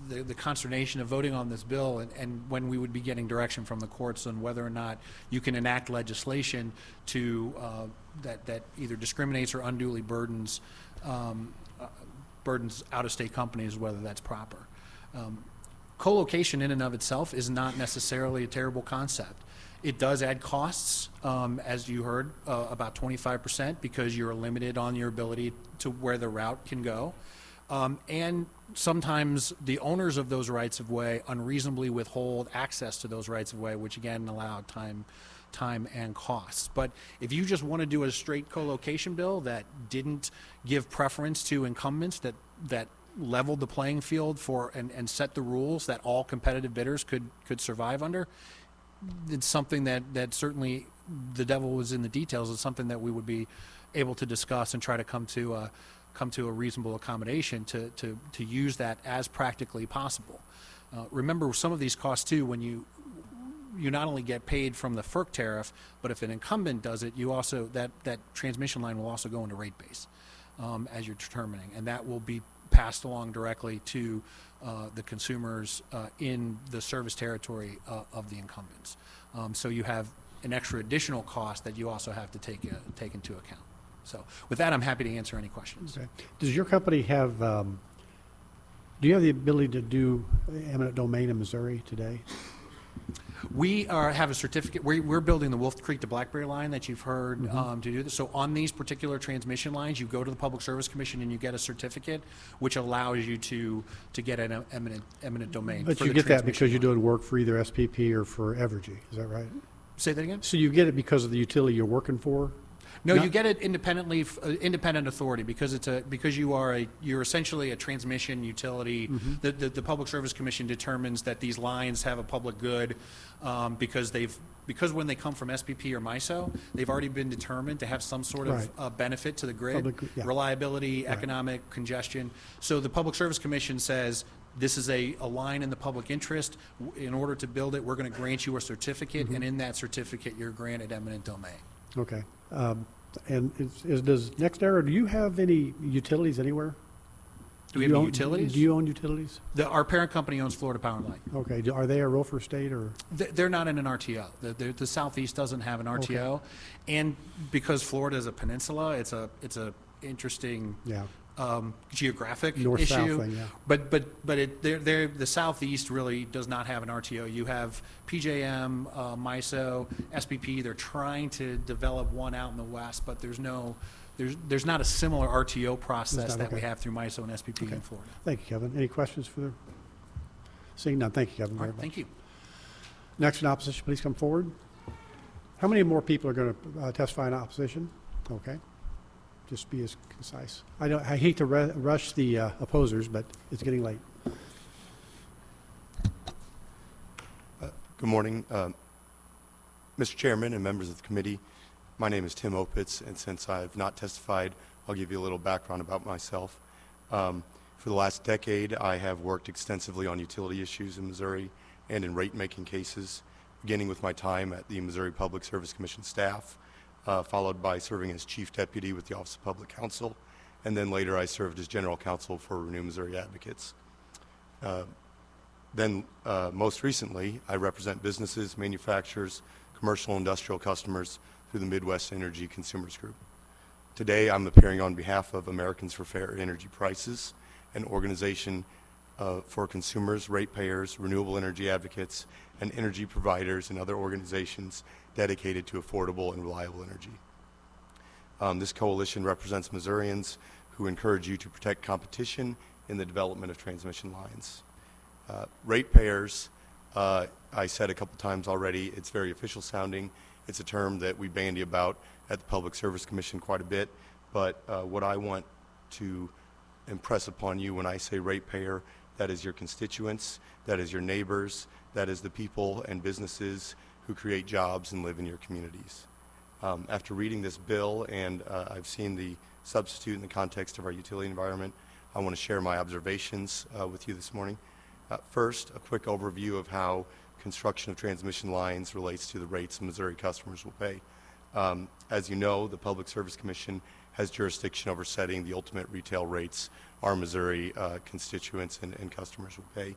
the consternation of voting on this bill, and when we would be getting direction from the courts on whether or not you can enact legislation to that either discriminates or unduly burdens out-of-state companies, whether that's proper. Co-location in and of itself is not necessarily a terrible concept. It does add costs, as you heard, about 25%, because you're limited on your ability to where the route can go. And sometimes the owners of those rights-of-way unreasonably withhold access to those rights-of-way, which again allow time and costs. But if you just want to do a straight co-location bill that didn't give preference to incumbents, that leveled the playing field for and set the rules that all competitive bidders could survive under, it's something that certainly the devil was in the details. It's something that we would be able to discuss and try to come to a reasonable accommodation to use that as practically possible. Remember, some of these costs too, when you not only get paid from the FERC tariff, but if an incumbent does it, you also, that transmission line will also go into rate base as you're determining, and that will be passed along directly to the consumers in the service territory of the incumbents. So you have an extra additional cost that you also have to take into account. So with that, I'm happy to answer any questions. Okay. Does your company have, do you have the ability to do eminent domain in Missouri today? We have a certificate, we're building the Wolf Creek to Blackberry line that you've heard to do this. So on these particular transmission lines, you go to the Public Service Commission and you get a certificate, which allows you to get an eminent domain. But for you the get that transmission because you're line. doing work for either SPP or for Evergy, is that right? Say that again? So you get it because of the utility you're working for? No, Not- you get it independently, independent authority, because because you're essentially a transmission utility. The Public Service Commission determines that these lines have a public good, because when they come from SPP or MISO, they've already been determined to have some sort of Right. benefit to the grid, Public- yeah. reliability, economic, congestion. So the Public Service Commission says, this is a line in the public interest. In order to build it, we're going to grant you a certificate, and in that certificate, you're granted eminent domain. Okay. And does NextEra, do you have any utilities anywhere? Do we have any utilities? Do you own utilities? Our parent company owns Florida Power and Light. Okay. Are they a ROFR state or? They're not in an RTO. The Southeast doesn't have an RTO, and because Florida is a peninsula, it's a interesting Yeah. geographic North-south issue. thing, yeah. But the Southeast really does not have an RTO. You have PJM, MISO, SPP. They're trying to develop one out in the west, but there's not a similar RTO process not, that we okay. have through MISO and SPP in Florida. Thank you, Kevin. Any questions for the? Seeing none, thank you, Kevin, All very right, much. thank you. Next in opposition, please come forward. How many more people are going to testify in opposition? Okay. Just be as concise. I hate to rush the opposers, but it's getting late. Good morning, Mr. Chairman and members of the committee. My name is Tim Opitz, and since I have not testified, I'll give you a little background about myself. For the last decade, I have worked extensively on utility issues in Missouri and in rate-making cases, beginning with my time at the Missouri Public Service Commission staff, followed by serving as Chief Deputy with the Office of Public Counsel, and then later I served as General Counsel for Renew Missouri Advocates. Most recently, I represent businesses, manufacturers, commercial and industrial customers through the Midwest Energy Consumers Group. Today, I'm appearing on behalf of Americans for Fair Energy Prices, an organization for consumers, ratepayers, renewable energy advocates, and energy providers and other organizations dedicated to affordable and reliable energy. This coalition represents Missourians who encourage you to protect competition in the development of transmission lines. Ratepayers, I said a couple times already, it's very official sounding. It's a term that we bandy about at the Public Service Commission quite a bit, but what I want to impress upon you when I say ratepayer, that is your constituents, that is your neighbors, that is the people and businesses who create jobs and live in your communities. After reading this bill, and I've seen the substitute in the context of our utility environment, I want to share my observations with you this morning. First, a quick overview of how construction of transmission lines relates to the rates Missouri customers will pay. As you know, the Public Service Commission has jurisdiction over setting the ultimate retail rates our Missouri constituents and customers will pay.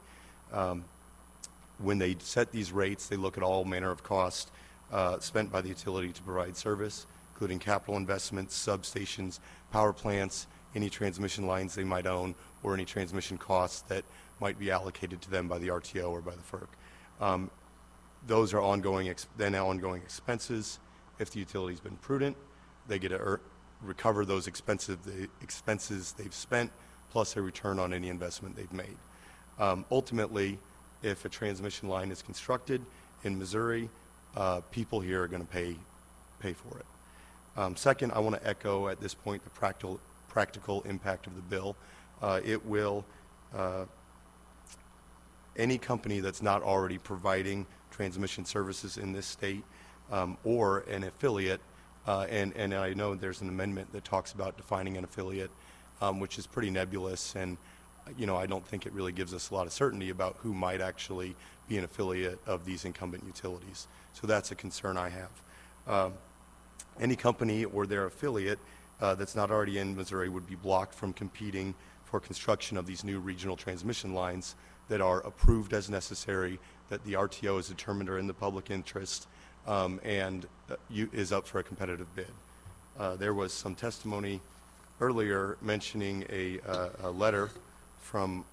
When they set these rates, they look at all manner of costs spent by the utility to provide service, including capital investments, substations, power plants, any transmission lines they might own, or any transmission costs that might be allocated to them by the RTO or by the FERC. Those are ongoing expenses. If the utility's been prudent, they get to recover those expenses they've spent, plus a return on any investment they've made. Ultimately, if a transmission line is constructed in Missouri, people here are going to pay for it. Second, I want to echo at this point the practical impact of the bill. It will, any company that's not already providing transmission services in this state or an affiliate, and I know there's an amendment that talks about defining an affiliate, which is pretty nebulous, and I don't think it really gives us a lot of certainty about who might actually be an affiliate of these incumbent utilities. So that's a concern I have. Any company or their affiliate that's not already in Missouri would be blocked from competing for construction of these new regional transmission lines that are approved as necessary, that the RTO has determined are in the public interest, and is up for a competitive bid. There was some testimony earlier mentioning a letter from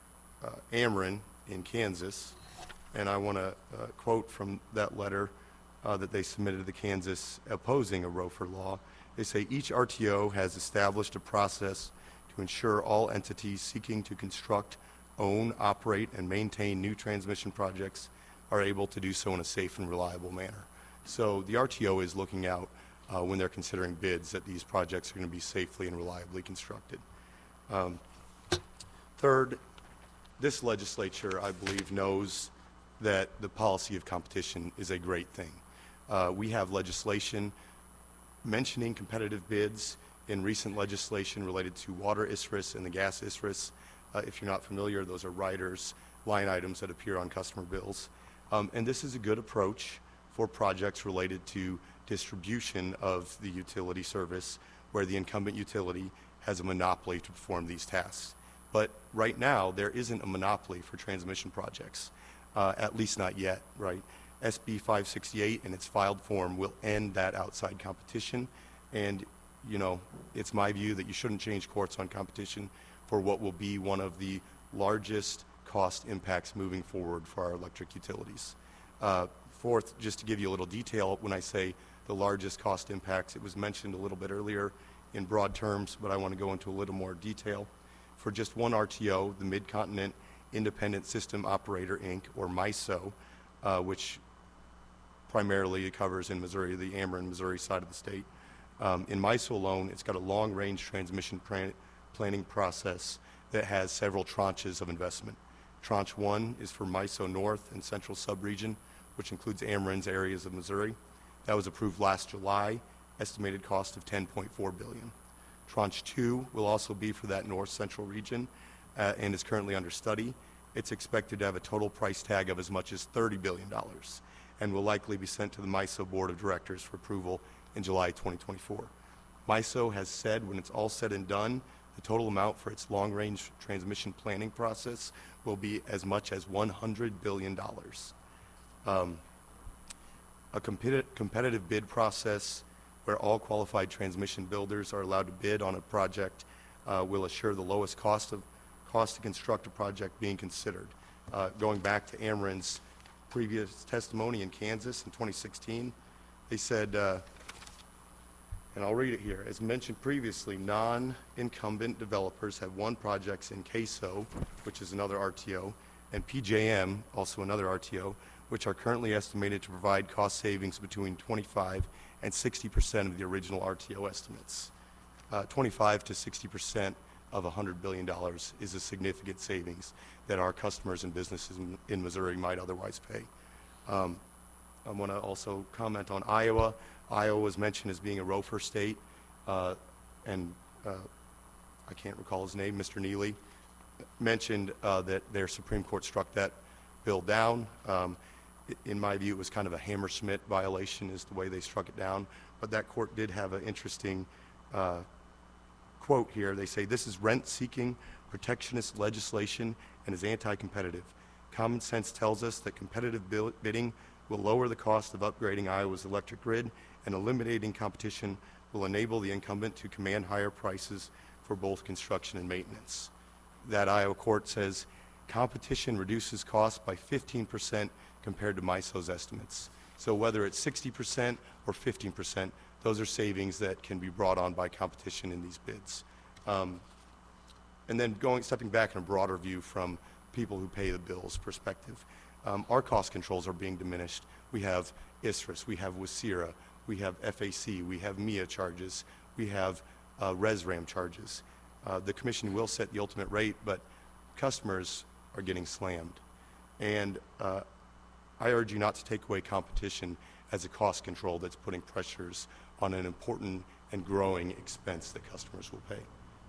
Ameren in Kansas And I want to quote from that letter that they submitted to the Kansas opposing a ROFR law. They say each RTO has established a process to ensure all entities seeking to construct, own, operate, and maintain new transmission projects are able to do so in a safe and reliable manner. So the RTO is looking out when they're considering bids that these projects are going to be safely and reliably constructed. Third, this legislature, I believe, knows that the policy of competition is a great thing. We have legislation mentioning competitive bids in recent legislation related to water ISRIS and the gas ISRIS. If you're not familiar, those are riders, line items that appear on customer bills. And this is a good approach for projects related to distribution of the utility service where the incumbent utility has a monopoly to perform these tasks. But right now, there isn't a monopoly for transmission projects, at least not yet, right? SB568 in its filed form will end that outside competition. And, you know, it's my view that you shouldn't change courts on competition for what will be one of the largest cost impacts moving forward for our electric utilities. Fourth, just to give you a little detail, when I say the largest cost impacts, it was mentioned a little bit earlier in broad terms, but I want to go into a little more detail. For just one RTO, the Mid-Continent Independent System Operator, Inc., or MISO, which primarily covers in Missouri, the Ameren, Missouri side of the state. In MISO alone, it's got a long-range transmission planning process that has several tranches of investment. Tranche 1 is for MISO North and Central Subregion, which includes Ameren's areas of Missouri. That was approved last July, estimated cost of $10.4 billion. Tranche 2 will also be for that North Central region and is currently under study. It's expected to have a total price tag of as much as $30 billion and will likely be sent to the MISO Board of Directors for approval in July 2024. MISO has said when it's all said and done, the total amount for its long-range transmission planning process will be as much as $100 billion. A competitive bid process where all qualified transmission builders are allowed to bid on a project will assure the lowest cost to construct a project being considered. Going back to Ameren's previous testimony in Kansas in 2016, they said, and I'll read it here, as mentioned previously, non-incumbent developers have won projects in CAISO, which is another RTO, and PJM, also another RTO, which are currently estimated to provide cost savings between 25 and 60% of the original RTO estimates. 25 to 60% of $100 billion is a significant savings that our customers and businesses in Missouri might otherwise pay. I want to also comment on Iowa. Iowa was mentioned as being a ROFR state, and I can't recall his name, Mr. Neely, mentioned that their Supreme Court struck that bill down. In my view, it was kind of a Hammersmith violation is the way they struck it down, but that court did have an interesting quote here. They say, "This is rent-seeking, protectionist legislation and is anti-competitive. Common sense tells us that competitive bidding will lower the cost of upgrading Iowa's electric grid, and eliminating competition will enable the incumbent to command higher prices for both construction and maintenance." That Iowa court says competition reduces costs by 15% compared to MISO's estemates. So whether it's 60% or 15%, those are savings that can be brought on by competition in these bids. And then stepping back in a broader view from people who pay the bills perspective, our cost controls are being diminished. We have ISRIS, we have WSIRA, we have FAC, we have MIA charges, we have RESRAM charges. The commission will set the ultimate rate, but customers are getting slammed. And I urge you not to take away competition as a cost control that's putting pressures on an important and growing expense that customers will pay.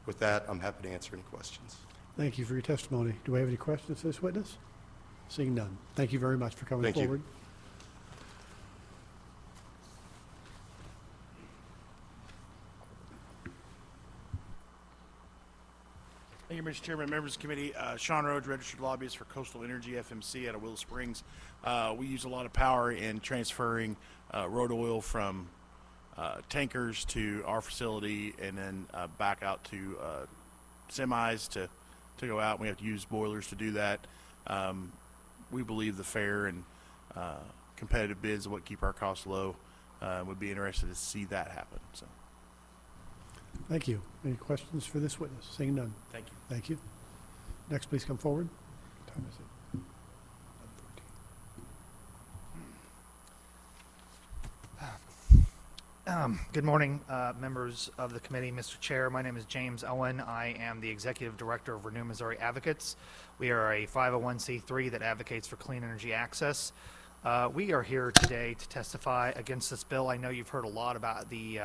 With that, I'm happy to answer any questions. Thank you for your testimony. Do we have any questions to this witness? Seeing none. Thank you very much for coming Thank you. forward. Thank you, Mr. Chairman, members of the committee. Sean Rhodes, registered lobbyist for Coastal Energy FMC out of Willow Springs. We use a lot of power in transferring road oil from tankers to our facility and then back out to semis to go out. We have to use boilers to do that. we believe the fair and competitive bids what keep our costs low. Would be interested to see that happen. So, Thank you. Any questions for this witness? Seeing none. thank you. Thank you. Next, please come forward. What time is it? Good morning, members of the committee. Mr. Chair, my name is James Owen. I am the Executive Director of Renew Missouri Advocates. We are a 501c3 that advocates for clean energy access. We are here today to testify against this bill. I know you've heard a lot about the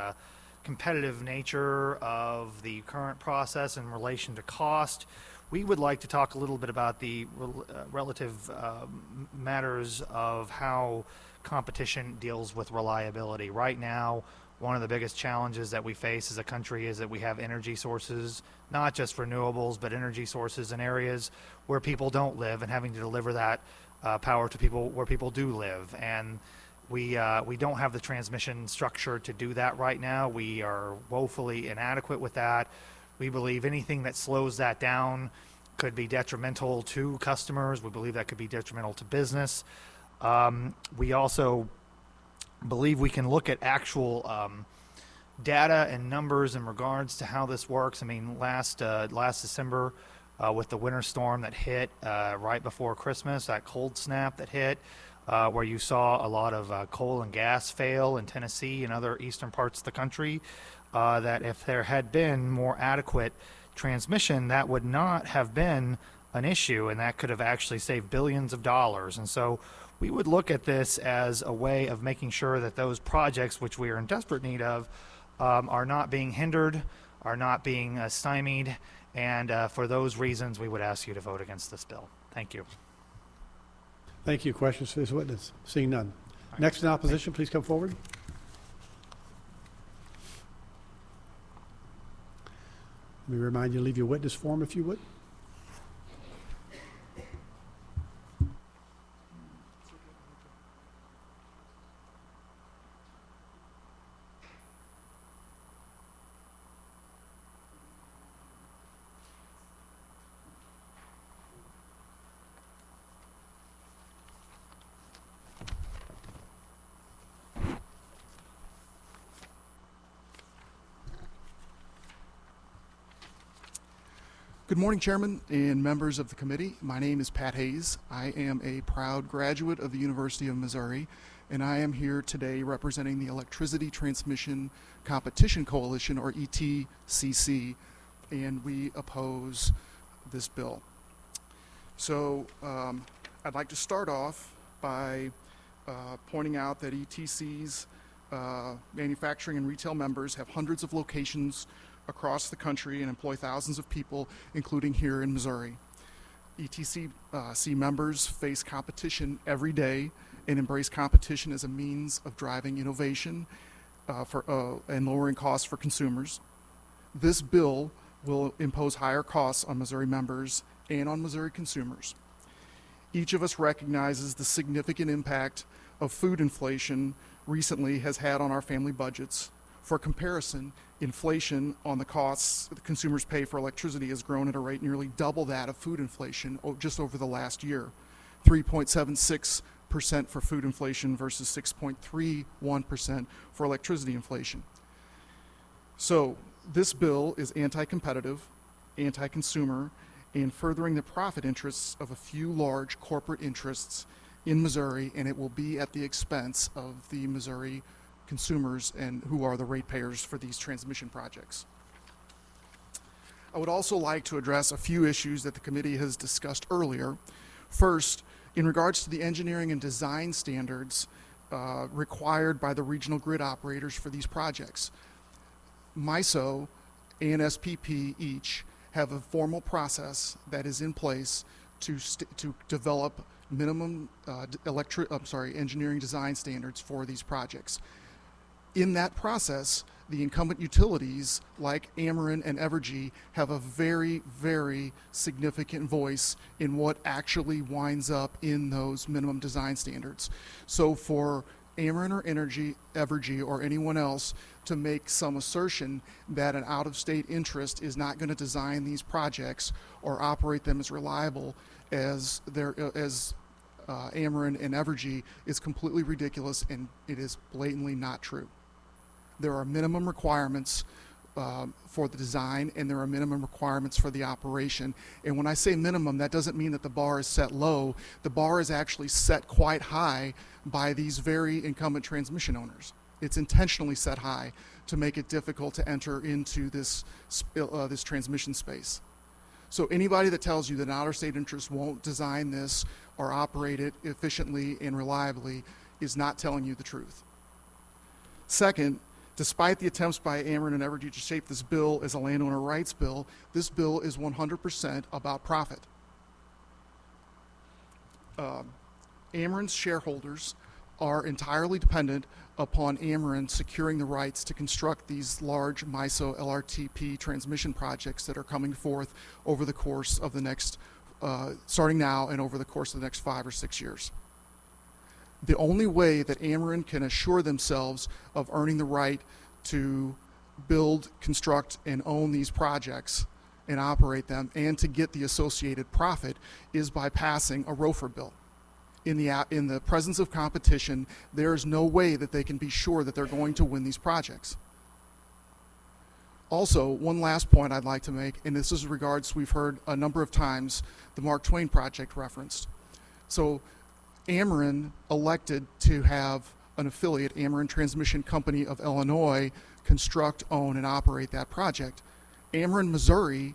competitive nature of the current process in relation to cost. We would like to talk a little bit about the relative matters of how competition deals with reliability. Right now, one of the biggest challenges that we face as a country is that we have energy sources, not just renewables, but energy sources in areas where people don't live, and having to deliver that power to people where people do live. And we don't have the transmission structure to do that right now. We are woefully inadequate with that. We believe anything that slows that down could be detrimental to customers. We believe that could be detrimental to business. We also believe we can look at actual data and numbers in regards to how this works. I mean, last December, with the winter storm that hit right before Christmas, that cold snap that hit, where you saw a lot of coal and gas fail in Tennessee and other eastern parts of the country, that if there had been more adequate transmission, that would not have been an issue, and that could have actually saved billions of dollars. And so we would look at this as a way of making sure that those projects, which we are in desperate need of, are not being hindered, are not being stymied, and for those reasons, we would ask you to vote against this bill. Thank you. Thank you. Questions for this witness? Seeing none. Next in opposition, please come forward. Let me remind you to leave your witness form if you would. Good morning, Chairman and members of the committee. My name is Pat Hayes. I am a proud graduate of the University of Missouri, and I am here today representing the Electricity Transmission Competition Coalition, or ETCC, and we oppose this bill. So I'd like to start off by pointing out that ETC's manufacturing and retail members have hundreds of locations across the country and employ thousands of people, including here in Missouri. ETCC members face competition every day and embrace competition as a means of driving innovation and lowering costs for consumers. This bill will impose higher costs on Missouri members and on Missouri consumers. Each of us recognizes the significant impact of food inflation recently has had on our family budgets. For comparison, inflation on the costs that consumers pay for electricity has grown at a rate nearly double that of food inflation just over the last year. 3.76% for food inflation versus 6.31% for electricity inflation. So this bill is anti-competitive, anti-consumer, and furthering the profit interests of a few large corporate interests in Missouri, and it will be at the expense of the Missouri consumers and who are the ratepayers for these transmission projects. I would also like to address a few issues that the committee has discussed earlier. First, in regards to the engineering and design standards required by the regional grid operators for these projects. MISO and SPP each have a formal process that is in place to develop minimum engineering design standards for these projects. In that process, the incumbent utilities like Ameren and Evergy have a very, very significant voice in what actually winds up in those minimum design standards. So for Ameren or Evergy or anyone else to make some assertion that an out-of-state interest is not going to design these projects or operate them as reliable as Ameren and Evergy is completely ridiculous, and it is blatantly not true. There are minimum requirements for the design, and there are minimum requirements for the operation. And when I say minimum, that doesn't mean that the bar is set low. The bar is actually set quite high by these very incumbent transmission owners. It's intentionally set high to make it difficult to enter into this transmission space. So anybody that tells you that outer state interest won't design this or operate it efficiently and reliably is not telling you the truth. Second, despite the attempts by Ameren and Evergy to shape this bill as a landowner rights bill, this bill is 100% about profit. Ameren's shareholders are entirely dependent upon Ameren securing the rights to construct these large MISO LRTP transmission projects that are coming forth over the course of the next, starting now and over the course of the next 5 or 6 years. The only way that Ameren can assure themselves of earning the right to build, construct, and own these projects and operate them and to get the associated profit is by passing a ROFR bill. In the presence of competition, there is no way that they can be sure that they're going to win these projects. Also, one last point I'd like to make, and this is regards, we've heard a number of times the Mark Twain project referenced. So Ameren elected to have an affiliate, Ameren Transmission Company of Illinois, construct, own, and operate that project. Ameren, Missouri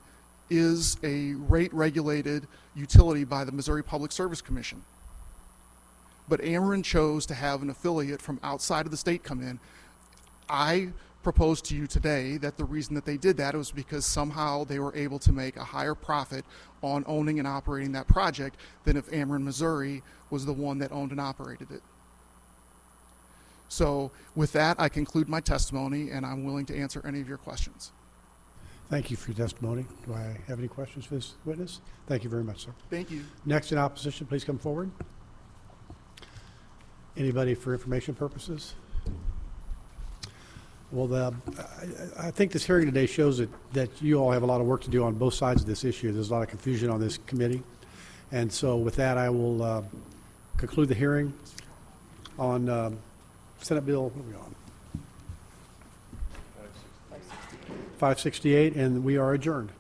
is a rate-regulated utility by the Missouri Public Service Commission. But Ameren chose to have an affiliate from outside of the state come in. I propose to you today that the reason that they did that was because somehow they were able to make a higher profit on owning and operating that project than if Ameren, Missouri was the one that owned and operated it. So with that, I conclude my testimony, and I'm willing to answer any of your questions. Thank you for your testimony. Do I have any questions for this witness? Thank you very much, sir. Thank you. Next in opposition, please come forward. Anybody for information purposes? Well, I think this hearing today shows that you all have a lot of work to do on both sides of this issue. There's a lot of confusion on this committee. And so with that, I will conclude the hearing on Senate Bill, what are we on? 568, and we are adjourned.